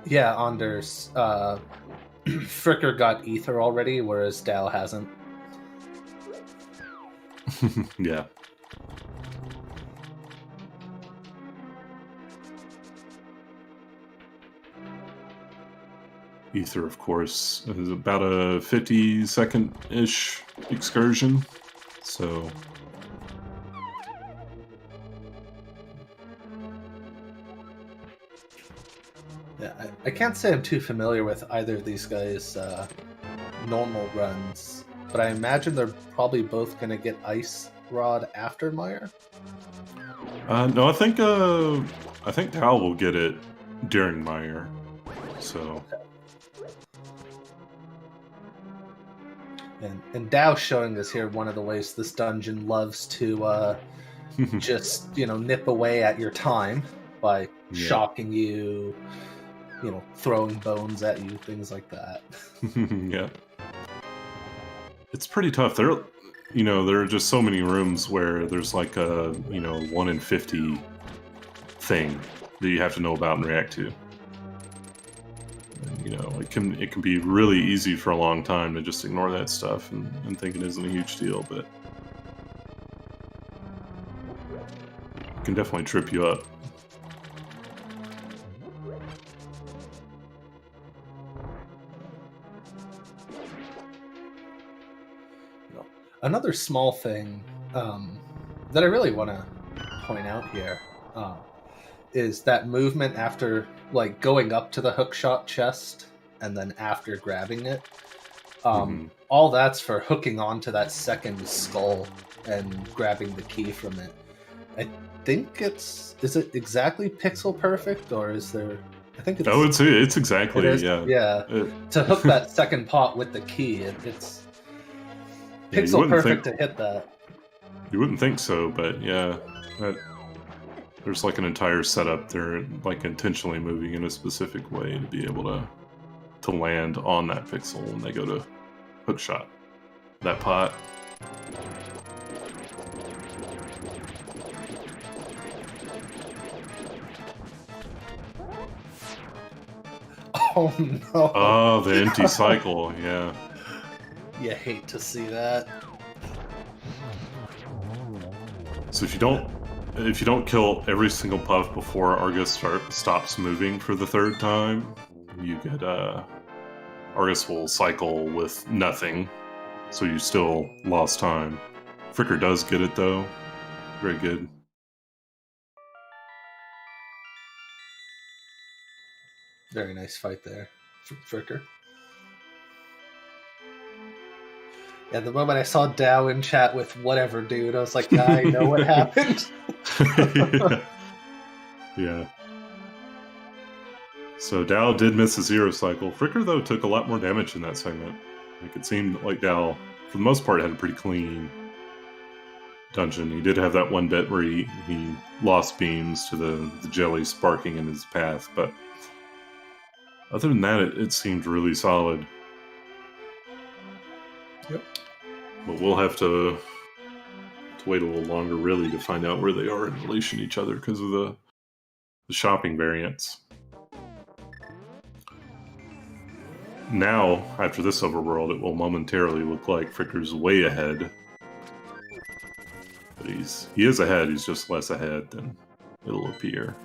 Yeah, Anders. Fricker got Ether already, whereas Dao hasn't. Yeah. Ether, of course, is about a 50-second-ish excursion. So Yeah, I can't say I'm too familiar with either of these guys' normal runs, but I imagine they're probably both going to get Ice Rod after Meyer. no, I think Dal will get it during Meyer. So And Dow showing us here one of the ways this dungeon loves to just, nip away at your time by shocking you, throwing bones at you, things like that. yeah, it's pretty tough. There are just so many rooms where there's like a 1 in 50 thing that you have to know about and react to. And, it can be really easy for a long time to just ignore that stuff and think it isn't a huge deal, but it can definitely trip you up. Another small thing that I really want to point out here is that movement after, like, going up to the hookshot chest and then after grabbing it. All that's for hooking onto that second skull and grabbing the key from it. I think is it exactly pixel perfect, or is there... I think it's... I would say it's exactly, yeah. To hook that second pot with the key, it's pixel perfect to hit that. You wouldn't think so, but yeah, there's like an entire setup. They're like intentionally moving in a specific way to be able to land on that pixel when they go to hookshot that pot. Oh no! Oh, the empty cycle, yeah. You hate to see that. So if you don't kill every single puff before Argus stops moving for the third time, you get Argus will cycle with nothing, so you still lost time. Fricker does get it though. Very good. Very nice fight there, Fricker. Yeah, the moment I saw Dow in chat with whatever dude, I was like, yeah, I know what happened. Yeah. So Dow did miss a zero cycle. Fricker, though, took a lot more damage in that segment. Like, it seemed like Dow, for the most part, had a pretty clean dungeon. He did have that one bit where he lost beams to the jelly sparking in his path, but other than that, it seemed really solid. Yep. But we'll have to wait a little longer, really, to find out where they are in relation to each other because of the shopping variants. Now, after this overworld, it will momentarily look like Fricker's way ahead. But he is ahead, he's just less ahead than it'll appear.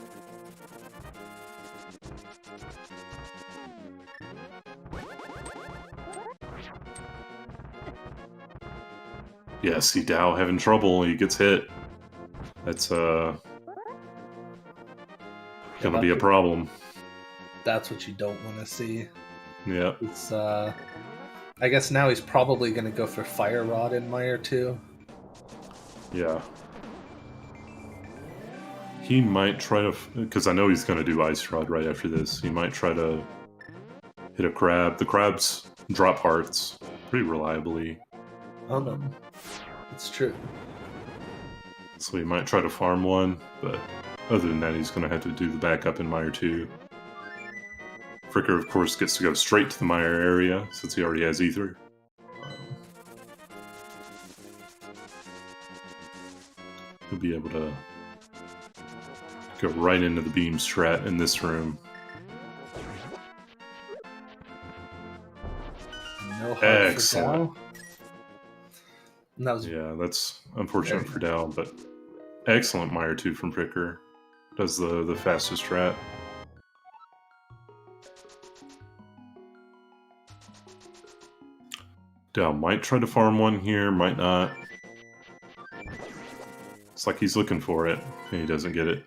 Yeah, see Dow having trouble, he gets hit. That's gonna be a problem. That's what you don't want to see. Yeah. It's I guess now he's probably gonna go for Fire Rod in Meyer too. Yeah. He might try to, because I know he's gonna do Ice Rod right after this. He might try to hit a crab. The crabs drop hearts pretty reliably. Oh no. It's true. So he might try to farm one, but other than that, he's going to have to do the backup in Meyer 2. Fricker, of course, gets to go straight to the Meyer area, since he already has Ether. He'll be able to go right into the beam strat in this room. No hope Excellent. for Dow. That was... Yeah, that's unfortunate for Dow, but excellent Meyer 2 from Fricker. Does the fastest strat. Dal might try to farm one here, might not. It's like he's looking for it, and he doesn't get it.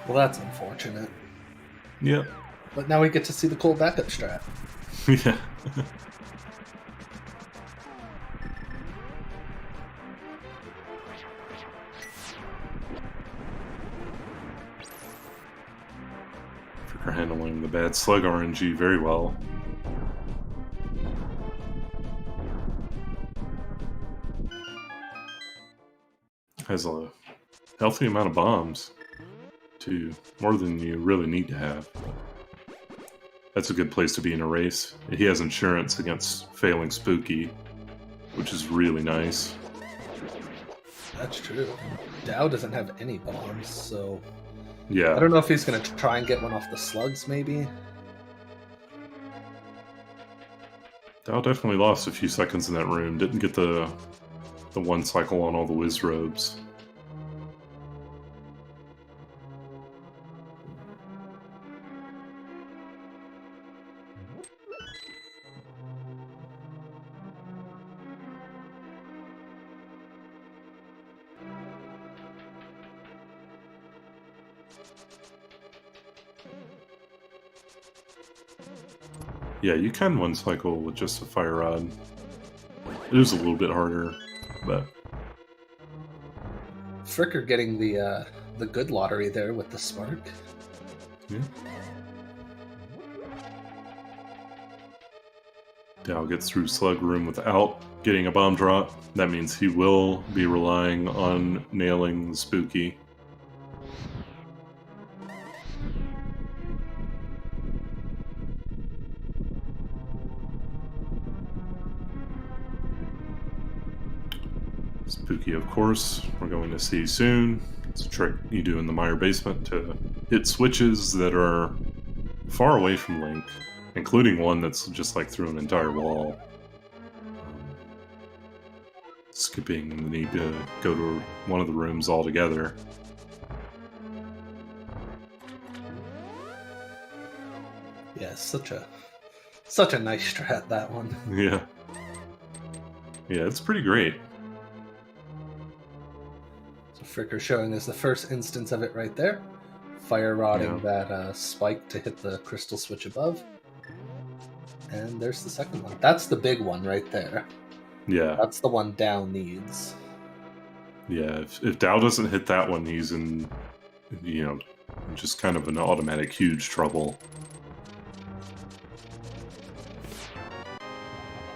Well, that's unfortunate. Yep. But now we get to see the cool backup strat. Yeah. Fricker handling the bad slug RNG very well. Has a healthy amount of bombs, too. More than you really need to have. That's a good place to be in a race. He has insurance against failing Spooky, which is really nice. That's true. Dao doesn't have any bombs, so... Yeah. I don't know if he's going to try and get one off the slugs, maybe? Dao definitely lost a few seconds in that room. Didn't get the one cycle on all the whiz robes. Yeah, you can one cycle with just a fire rod. It is a little bit harder, but Fricker getting the good lottery there with the spark. yeah. Dao gets through slug room without getting a bomb drop. That means he will be relying on nailing the Spooky. Spooky, of course, we're going to see soon. It's a trick you do in the Mire basement to hit switches that are far away from Link, including one that's just like through an entire wall. Skipping the need to go to one of the rooms altogether. Yeah, such a nice strat, that one. Yeah. Yeah, it's pretty great. So Fricker showing us the first instance of it right there. Fire rodding that spike to hit the crystal switch above. And there's the second one. That's the big one right there. Yeah. That's the one Dao needs. Yeah, if Dao doesn't hit that one, he's in, just kind of an automatic huge trouble.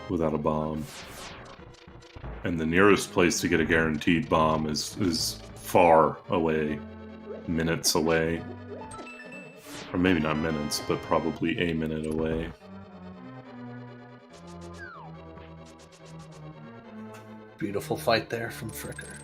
Without a bomb. And the nearest place to get a guaranteed bomb is far away. Minutes away. Or maybe not minutes, but probably a minute away. Beautiful fight there from Fricker.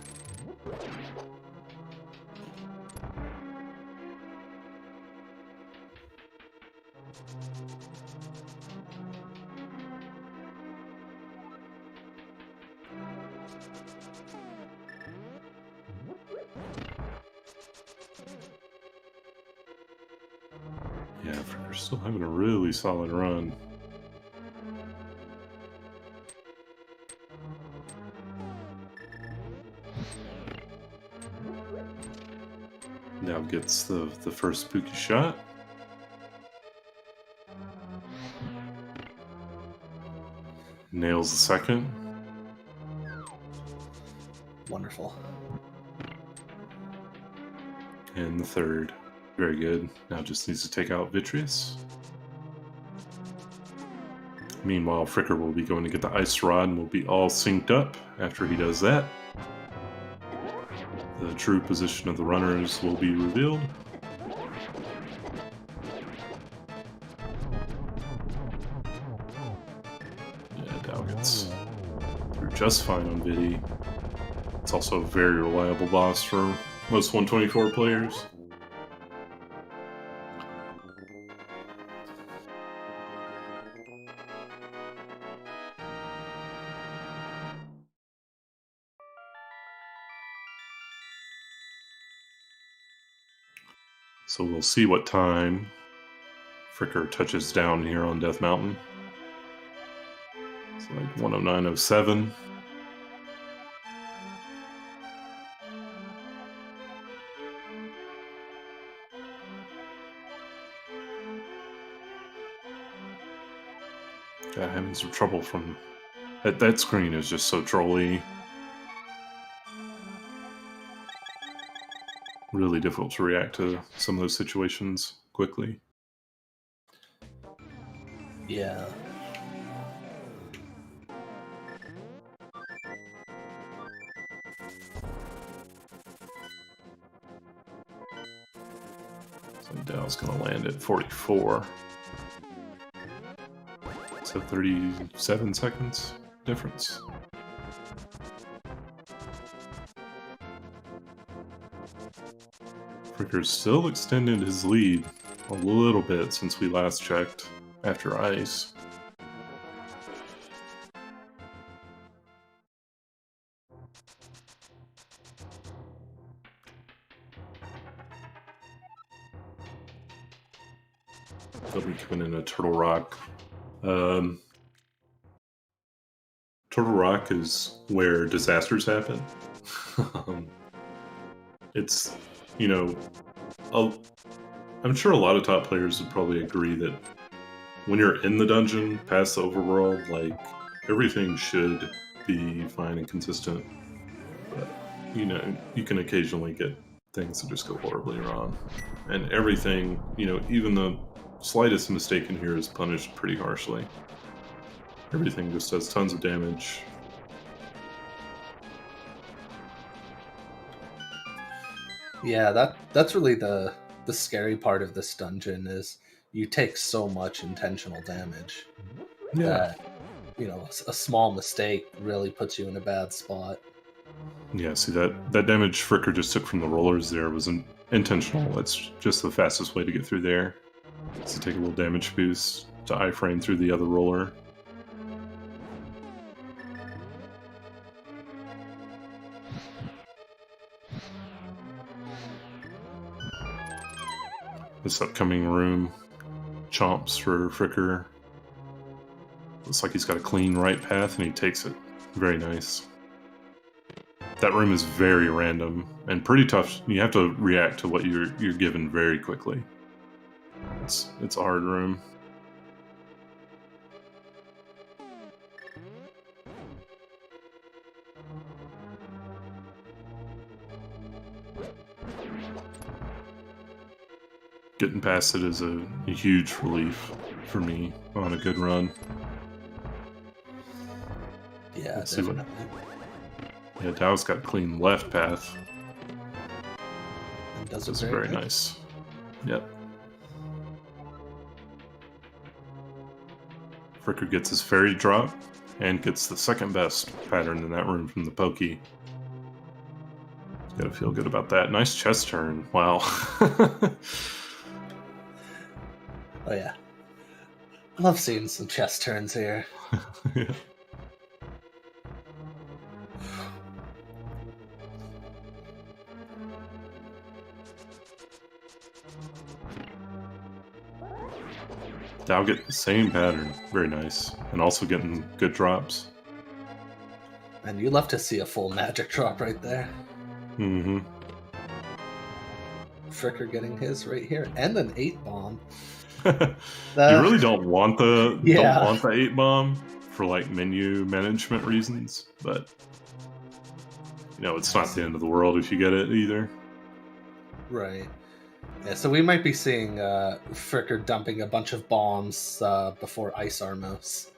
Yeah, Fricker's still having a really solid run. Now gets the first spooky shot. Nails the second. Wonderful. And the third. Very good. Now just needs to take out Vitreous. Meanwhile, Fricker will be going to get the ice rod and will be all synced up after he does that. The true position of the runners will be revealed. Yeah, Dao gets through just fine on Vidi. It's also a very reliable boss for most 124 players. So we'll see what time Fricker touches down here on Death Mountain. It's like 109.07. Yeah, having some trouble from... That screen is just so trolly. Really difficult to react to some of those situations quickly. Yeah. So Dow's going to land at 44. So 37 seconds difference. Fricker's still extended his lead a little bit since we last checked after ice. They'll be coming in a Turtle Rock. Turtle Rock is where disasters happen. It's, you know, I'm sure a lot of top players would probably agree that when you're in the dungeon past the overworld, like, everything should be fine and consistent. But, you know, you can occasionally get things that just go horribly wrong. And everything, you know, even the slightest mistake in here is punished pretty harshly. Everything just does tons of damage. Yeah, that's really the scary part of this dungeon is you take so much intentional damage that, you know, a small mistake really puts you in a bad spot. Yeah, see, that damage Fricker just took from the rollers there wasn't intentional. That's just the fastest way to get through there. So take a little damage boost to iframe through the other roller. This upcoming room chomps for Fricker. Looks like he's got a clean right path and he takes it. Very nice. That room is very random and pretty tough. You have to react to what you're given very quickly. It's a hard room. Getting past it is a huge relief for me on a good run. Yeah, Let's see definitely. Yeah, Dao's got a clean left path. And does That's it very good. nice. Yep. Fricker gets his fairy drop and gets the second best pattern in that room from the pokey. Gotta feel good about that. Nice chest turn. Wow. Oh yeah. I love seeing some chest turns here. Yeah. Dao get the same pattern. Very nice. And also getting good drops. And you love to see a full magic drop right there. Mm-hmm. Fricker getting his right here. And an 8-bomb. You really don't want the Yeah. don't want the 8-bomb for like menu management reasons, but you know, it's not the end of the world if you get it either. Right. Yeah, so we might be seeing Fricker dumping a bunch of bombs before Ice Armos.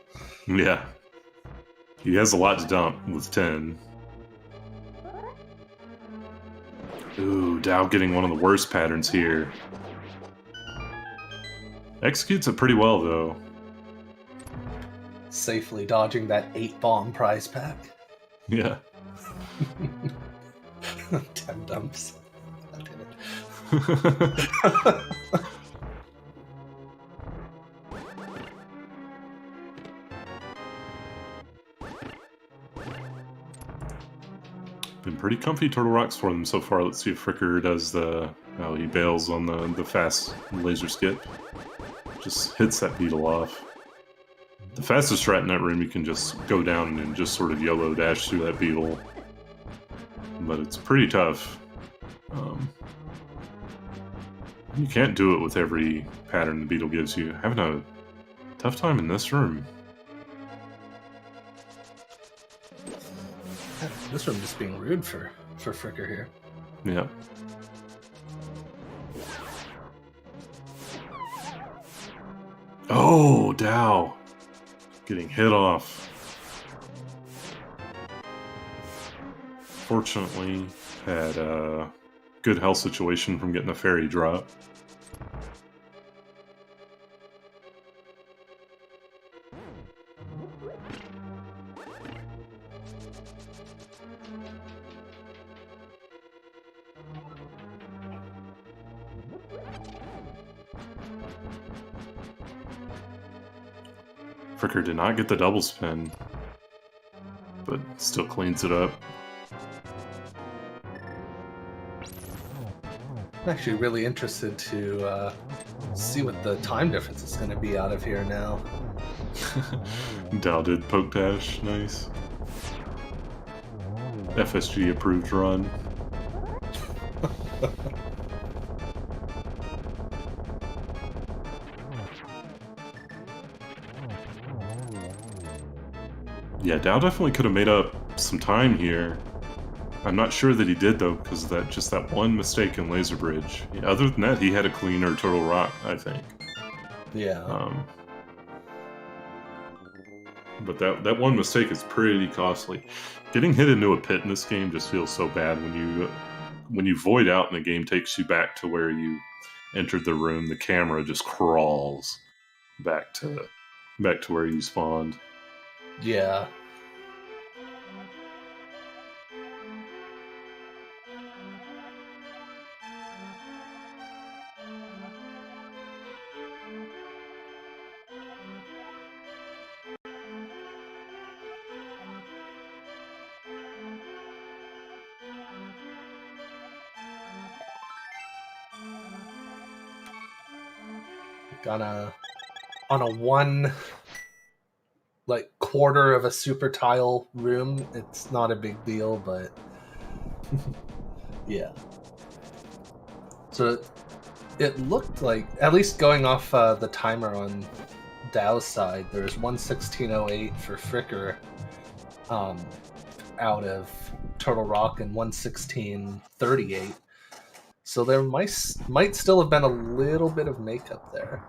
Yeah. He has a lot to dump with 10. Ooh, Dao getting one of the worst patterns here. Executes it pretty well, though. Safely dodging that 8-bomb prize pack. Yeah. 10 dumps. God damn it. Been pretty comfy Turtle Rocks for them so far. Let's see if Fricker does the... Oh, he bails on the fast laser skip. just hits that beetle off. The fastest strat in that room, you can just go down and just sort of YOLO dash through that beetle. But it's pretty tough. You can't do it with every pattern the beetle gives you. Having a tough time in this room. This room just being rude for Fricker here. Yeah. Oh, Dao. Getting hit off. Fortunately, had a good health situation from getting a fairy drop. Fricker did not get the double spin, but still cleans it up. I'm actually really interested to see what the time difference is going to be out of here now. Dao did poke dash, nice. FSG approved run. Yeah, Dao definitely could have made up some time here. I'm not sure that he did, though, because of that one mistake in Laser Bridge. Other than that, he had a cleaner Turtle Rock, I think. Yeah. But that one mistake is pretty costly. Getting hit into a pit in this game just feels so bad when you void out and the game takes you back to where you entered the room. The camera just crawls back to where you spawned. Yeah. On a one quarter of a super tile room, it's not a big deal, but yeah. So it looked like, at least going off the timer on Dao's side, there's 1:16:08 for Fricker out of Turtle Rock and 1:16:38. So there might still have been a little bit of makeup there.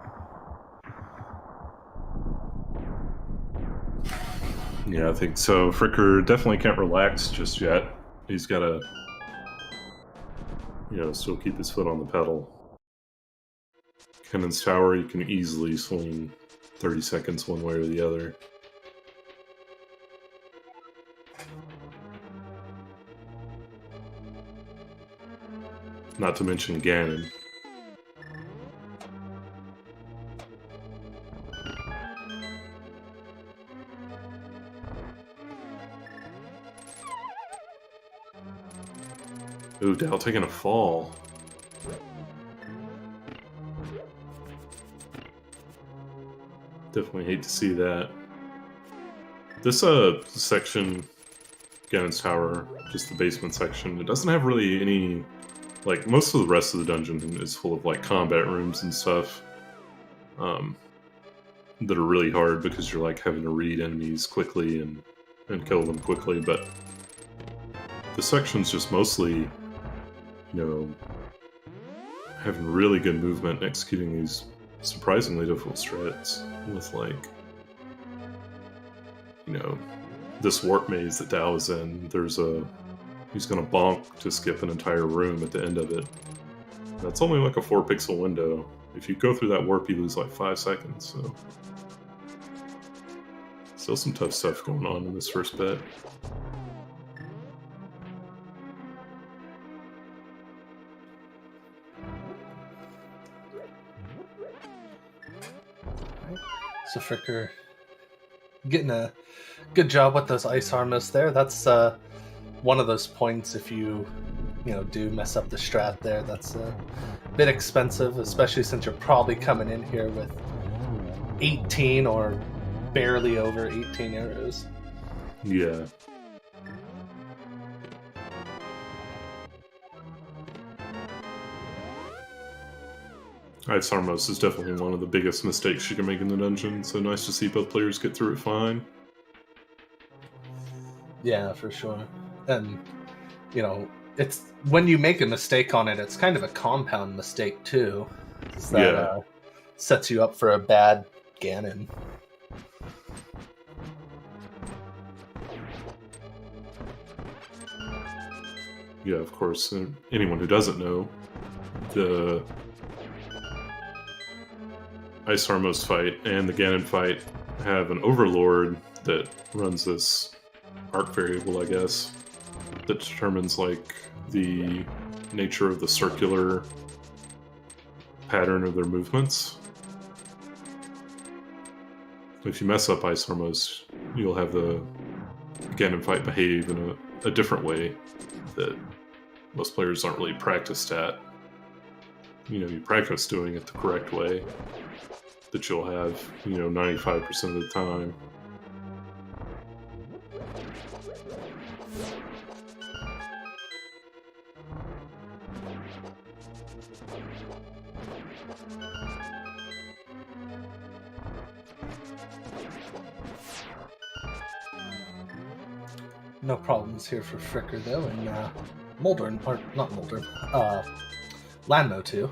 Yeah, I think so. Fricker definitely can't relax just yet. He's got to, still keep his foot on the pedal. Cannon's Tower, you can easily swing 30 seconds one way or the other. Not to mention Ganon. Ooh, Dao taking a fall. Definitely hate to see that. This section, Ganon's Tower, just the basement section, it doesn't have really any... most of the rest of the dungeon is full of, combat rooms and stuff. That are really hard because you're, having to read enemies quickly and kill them quickly, but... this section's just mostly... having really good movement and executing these surprisingly difficult strats with, this warp maze that Dao is in. He's gonna bonk to skip an entire room at the end of it. That's only a 4-pixel window. If you go through that warp, you lose 5 seconds, so... still some tough stuff going on in this first bit. So Fricker getting a good job with those ice armors there. That's one of those points if you do mess up the strat there. That's a bit expensive, especially since you're probably coming in here with 18 or barely over 18 arrows. Yeah. Ice Armos is definitely one of the biggest mistakes you can make in the dungeon, so nice to see both players get through it fine. Yeah, for sure. And, you know, it's when you make a mistake on it, it's kind of a compound mistake, too. That sets you up for a bad Ganon. Yeah, of course. Anyone who doesn't know, the Ice Armos fight and the Ganon fight have an overlord that runs this arc variable, I guess, that determines like the nature of the circular pattern of their movements. If you mess up Ice Armos, you'll have the Ganon fight behave in a different way that most players aren't really practiced at. You know, you practice doing it the correct way, that you'll have, 95% of the time. No problems here for Fricker, though, and Moldern, or not Moldern, Lanmo, too.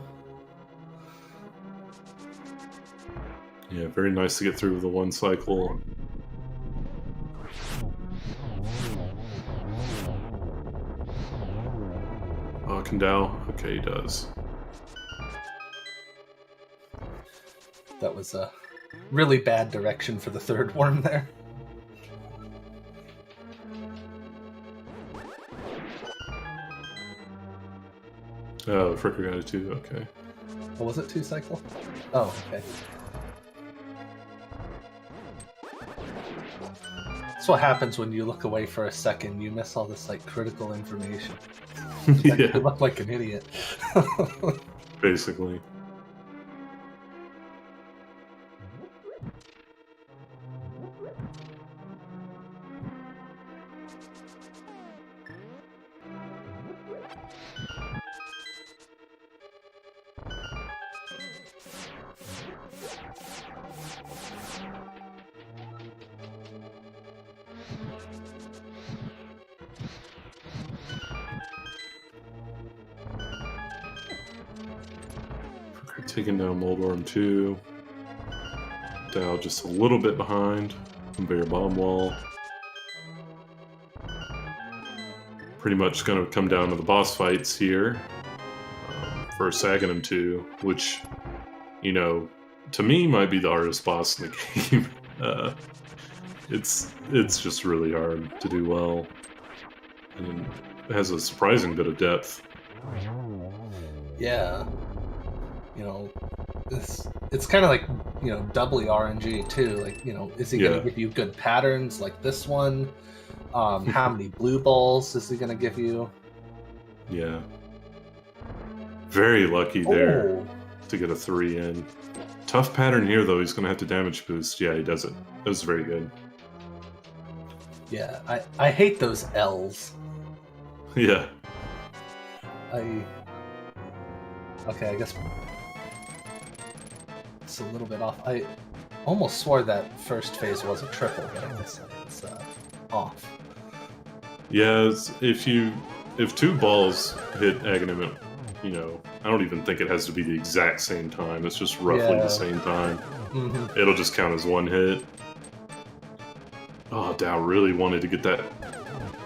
Yeah, very nice to get through the one cycle. Kendall? Okay, he does. That was a really bad direction for the third worm there. Oh, Fricker got it too, okay. Oh, was it 2 cycle? Oh, okay. That's what happens when you look away for a second. You miss all this, like, critical information. Yeah. You look like an idiot. Basically. Taking down Moldworm 2. Dow just a little bit behind. Conveyor bomb wall. Pretty much going to come down to the boss fights here for Sagginum 2, which, to me might be the hardest boss in the game. It's just really hard to do well, and it has a surprising bit of depth. Yeah. It's kind of like, doubly RNG too. Like, is he going to give you good patterns like this one? How many blue balls is he going to give you? Yeah. Very lucky there to get a 3 in. Tough pattern here, though. He's going to have to damage boost. Yeah, he does it. That was very good. Yeah, I hate those L's. Yeah. Okay, I guess it's a little bit off. I almost swore that first phase was a triple, but I guess it's off. Yeah, if 2 balls hit Aghanim, I don't even think it has to be the exact same time. It's just roughly the same time. Mm-hmm. It'll just count as 1 hit. Oh, Dow really wanted to get that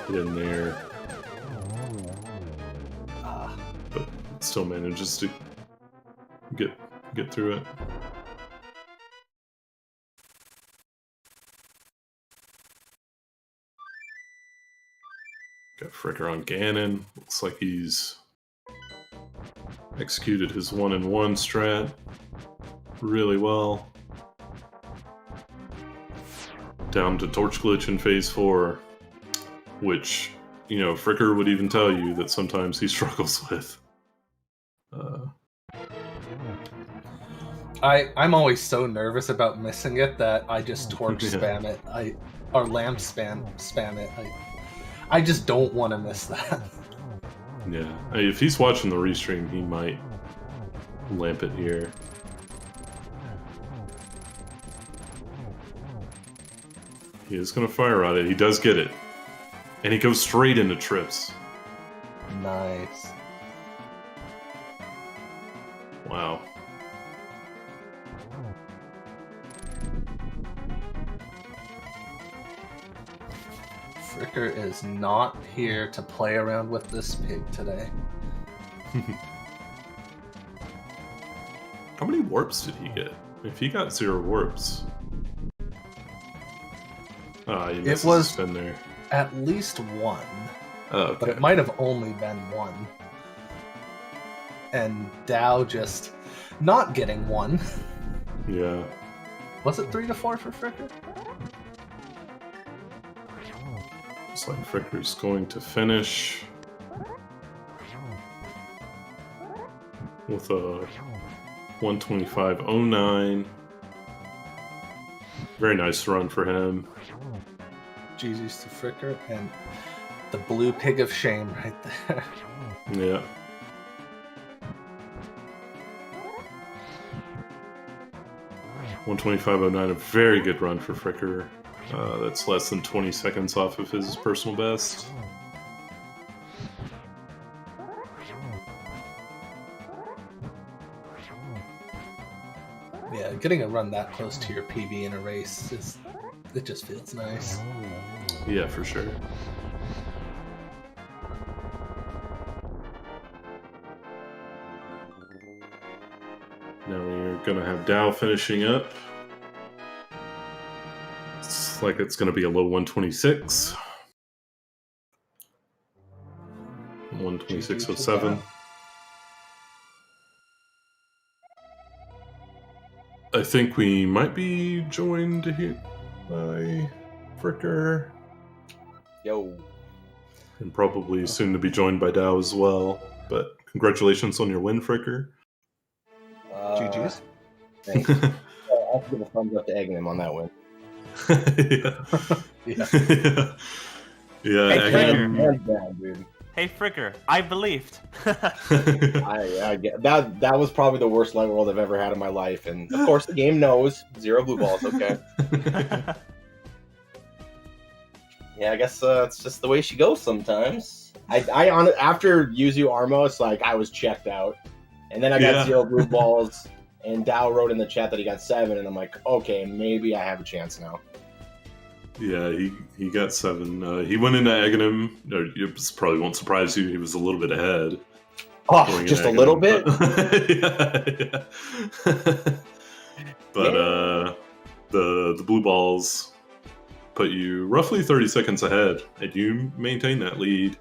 hit in there. But it still manages to get through it. Got Fricker on Ganon. Looks like he's executed his 1-in-1 strat really well. Down to Torch Glitch in Phase 4, which, Fricker would even tell you that sometimes he struggles with. I'm always so nervous about missing it that I just torch Yeah. spam it. Or lamp spam it. I just don't want to miss that. Yeah. If he's watching the restream, he might lamp it here. He is going to fire on it. He does get it. And he goes straight into trips. Nice. Wow. Fricker is not here to play around with this pig today. How many warps did he get? If he got 0 warps. He misses was- a spin there. At least one. Oh, okay. But it might have only been one. And Dow just not getting one. Yeah. Was it 3 to 4 for Fricker? Looks like Fricker's going to finish with a 125.09. Very nice run for him. GG's to Fricker and the blue pig of shame right there. Yeah. $125.09, a very good run for Fricker. That's less than 20 seconds off of his personal best. Yeah, getting a run that close to your PB in a race it just feels nice. Yeah, for sure. Now we're gonna have Dow finishing up. It's like it's gonna be a low 126. 126.07. I think we might be joined here by Fricker. Yo. And probably soon to be joined by Dow as well. But congratulations on your win, Fricker. GG's. Thanks. I'll give a thumbs up to Agnem on that one. Yeah. Yeah. Yeah, Hey, Agnem- Hands down, dude. Hey, Fricker, I believed. I get that was probably the worst light world I've ever had in my life, and of course the game knows 0 blue balls. Okay. Yeah, I guess it's just the way she goes sometimes. After Yuzu Armos, like I was checked out, and then I got Yeah. 0 blue balls, and Dow wrote in the chat that he got 7, and I'm like, okay, maybe I have a chance now. Yeah, he got 7. He went into Aghanim. It probably won't surprise you. He was a little bit ahead. Oh, going just into a little Aghanim, bit. yeah. But the blue balls put you roughly 30 seconds ahead, and you maintain that lead.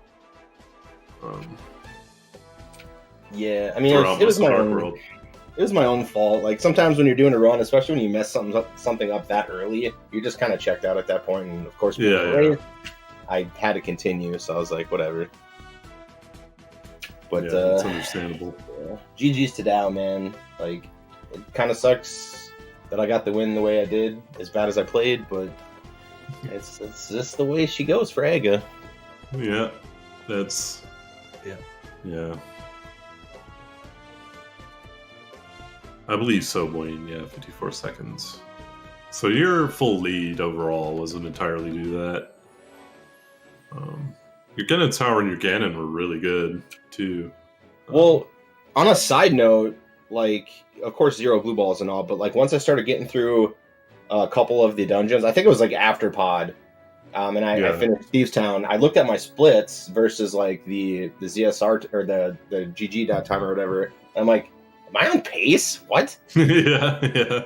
Yeah, I mean, Throughout it was most of my Dark own. World. It was my own fault. Like sometimes when you're doing a run, especially when you mess something up that early, you're just kind of checked out at that point. And of course, Yeah. I had to continue, so I was like, whatever. But Yeah, it's understandable. yeah. GG's to Dow, man. Like, it kind of sucks that I got the win the way I did, as bad as I played, but it's just the way she goes for Aga. Yeah, that's... Yeah. Yeah. I believe so, Wayne. Yeah, 54 seconds. So your full lead overall wasn't entirely due to that. Your Ganon Tower and your Ganon were really good, too. Well, on a side note, like, of course, 0 blue balls and all, but like once I started getting through a couple of the dungeons, I think it was like after Pod, and I finished Thieves Town. I looked at my splits versus like the ZSR or the GG time or whatever. And I'm like, am I on pace? What? yeah.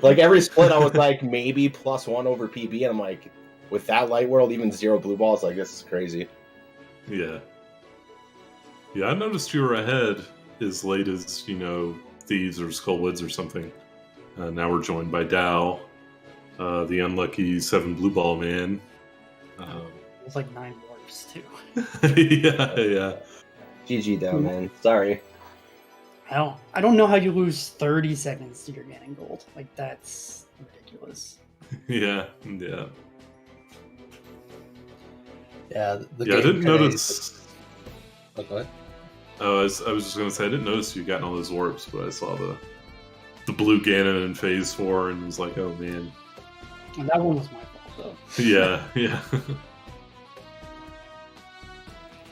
Like every split, I was like maybe +1 over PB, and I'm like, with that light world, even 0 blue balls, like this is crazy. Yeah. Yeah, I noticed you were ahead as late as, Thieves or Skullwoods or something. Now we're joined by Dow, the unlucky 7 blue ball man. It was like 9 warps too. yeah. GG down, man. Sorry. I don't know how you lose 30 seconds to your Ganon gold. Like, that's ridiculous. Yeah. Yeah, the Yeah, I game didn't today- notice. Oh, go ahead. I was just gonna say I didn't notice you gotten all those warps, but I saw the blue Ganon in Phase 4 and was like, oh man. And that one was my fault, though. Yeah, yeah.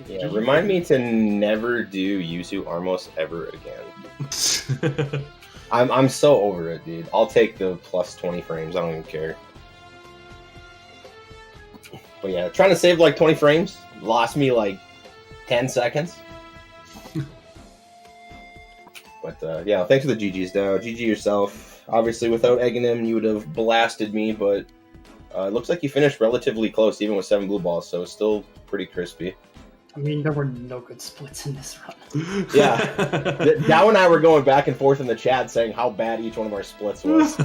Yeah, remind me to never do Yuzu Armos ever again. I'm so over it, dude. I'll take the plus 20 frames. I don't even care. But yeah, trying to save like 20 frames lost me like 10 seconds. But yeah, thanks for the GGs, Dow. GG yourself. Obviously, without egging him, you would have blasted me, but it looks like you finished relatively close, even with 7 blue balls, so it's still pretty crispy. I mean, there were no good splits in this run. Yeah. Dow and I were going back and forth in the chat saying how bad each one of our splits was.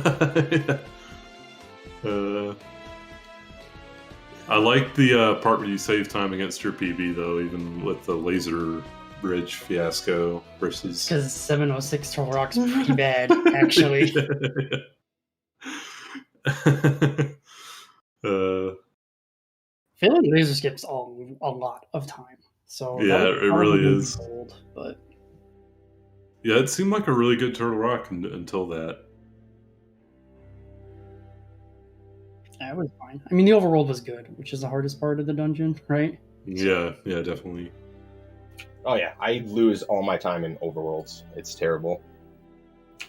Yeah. I like the part where you save time against your PB, though, even with the laser bridge fiasco versus... Because 706 Turtle Rock's pretty bad, actually. Failing laser skips a lot of time. So Yeah, that was it probably really is. Gold, but Yeah, it seemed like a really good Turtle Rock until that. yeah, it was fine. I mean, the overworld was good, which is the hardest part of the dungeon, right? Yeah, definitely. Oh yeah, I lose all my time in overworlds. It's terrible.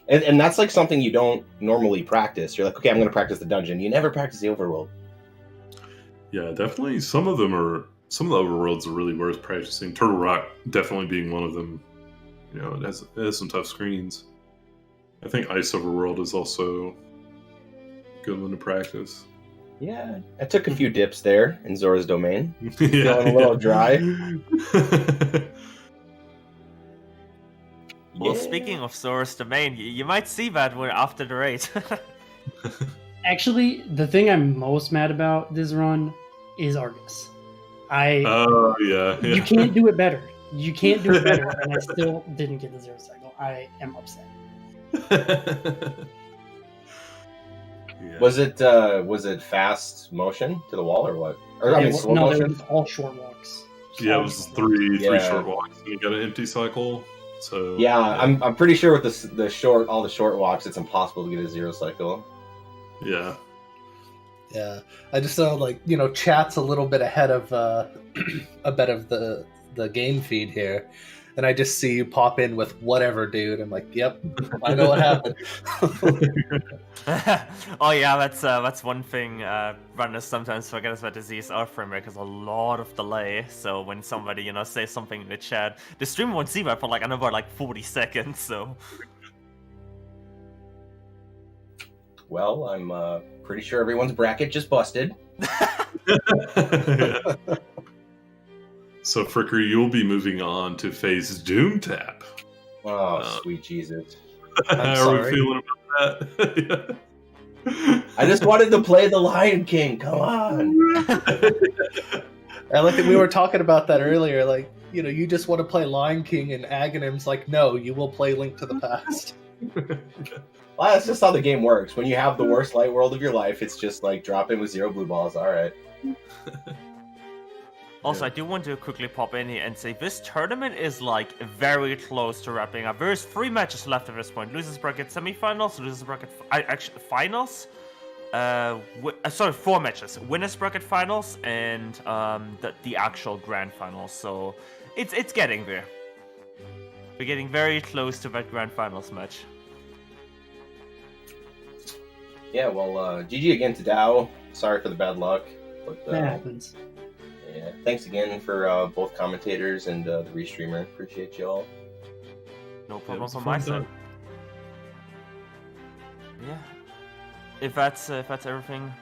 And that's like something you don't normally practice. You're like, okay, I'm going to practice the dungeon. You never practice the overworld. Yeah, definitely. Some of the overworlds are really worth practicing. Turtle Rock definitely being one of them. You know, it has some tough screens. I think Ice Overworld is also a good one to practice. Yeah, I took a few dips there in Zora's Domain. Yeah, Feeling a little dry. Well, Yeah. speaking of Zora's Domain, you might see that we're after the raid. Actually, the thing I'm most mad about this run is Argus. Oh, yeah. You can't do it better. You can't do it better, and I still didn't get the 0 cycle. I am upset. Yeah. Was it fast motion to the wall or what? Or I mean, slow no, motion. it was all short walks. Yeah, it All was short three Yeah. short walks, and you got an empty cycle. So Yeah, I'm pretty sure with all the short walks, it's impossible to get a 0 cycle. yeah. Yeah, I just know, like, you know, chat's a little bit ahead of a bit of the game feed here, and I just see you pop in with whatever, dude. I'm like, yep, I know what happened. Oh yeah, that's one thing runners sometimes forget is that the ZSR framework has a lot of delay. So when somebody says something in the chat, the stream won't see that for like another 40 seconds. So Well, I'm pretty sure everyone's bracket just busted. So Fricker, you'll be moving on to phase Doom Tap. Oh, sweet Jesus. How are sorry. we feeling about that? I just wanted to play the Lion King. Come on. And like we were talking about that earlier, like, you know, you just want to play Lion King, and Aghanim's like, no, you will play Link to the Past. Well, that's just how the game works. When you have the worst light world of your life, it's just like drop in with 0 blue balls. All right. also, I do want to quickly pop in here and say this tournament is like very close to wrapping up. There's 3 matches left at this point: losers bracket semifinals, losers bracket actually finals. 4 matches: winners bracket finals and the actual grand finals. So it's getting there. We're getting very close to that grand finals match. Yeah, well, GG again to Dow. Sorry for the bad luck. But, That happens. yeah, thanks again for both commentators and the restreamer. Appreciate you all. No it problem was a from fun my side. time. Yeah. If that's everything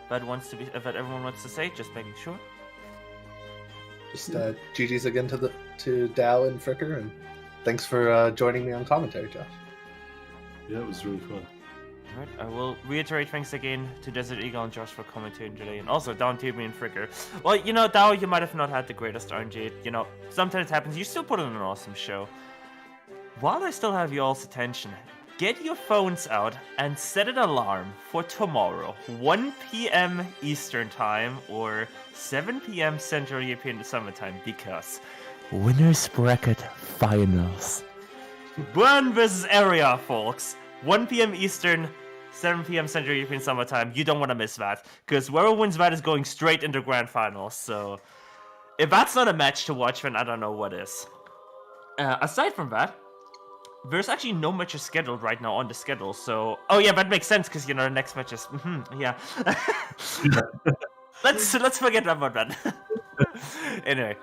that everyone wants to say, just making sure. Just GG's again to Dow and Fricker, and thanks for joining me on commentary, Josh. Yeah, it was really fun. Alright, I will reiterate thanks again to Desert Eagle and Josh for commentating today, and also daotmb and Fricker. Well, Dow, you might have not had the greatest RNG. Sometimes it happens. You still put on an awesome show. while I still have y'all's attention, get your phones out and set an alarm for tomorrow, 1 p.m. Eastern Time or 7 p.m. Central European Summer Time, because Winners Bracket Finals. Burn versus Area, folks. 1 p.m. Eastern, 7 p.m. Central European Summer Time. You don't want to miss that, because whoever wins that is going straight into Grand Finals, so if that's not a match to watch, then I don't know what is. Aside from that, there's actually no matches scheduled right now on the schedule, so... Oh yeah, that makes sense, because, the next match is... yeah. Let's forget about that. Anyway.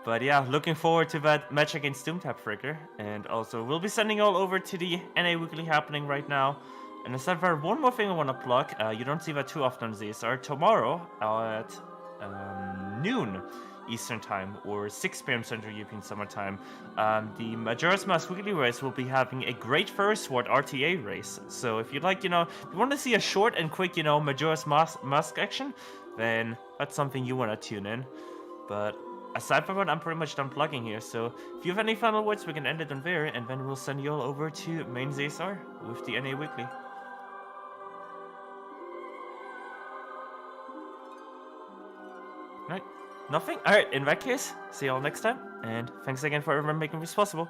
But yeah, looking forward to that match against Doomtap Fricker, and also we'll be sending you all over to the NA Weekly happening right now. And aside from that, one more thing I want to plug, you don't see that too often on ZSR, tomorrow at noon Eastern Time or 6 p.m. Central European Summer Time, the Majora's Mask Weekly Race will be having a great First Sword RTA race. So if you'd like, if you want to see a short and quick, Majora's Mask action, then that's something you want to tune in. But aside from that, I'm pretty much done plugging here, so if you have any final words, we can end it on there, and then we'll send you all over to main ZSR with the NA Weekly. Right? Nothing? Alright, in that case, see you all next time, and thanks again for everyone making this possible.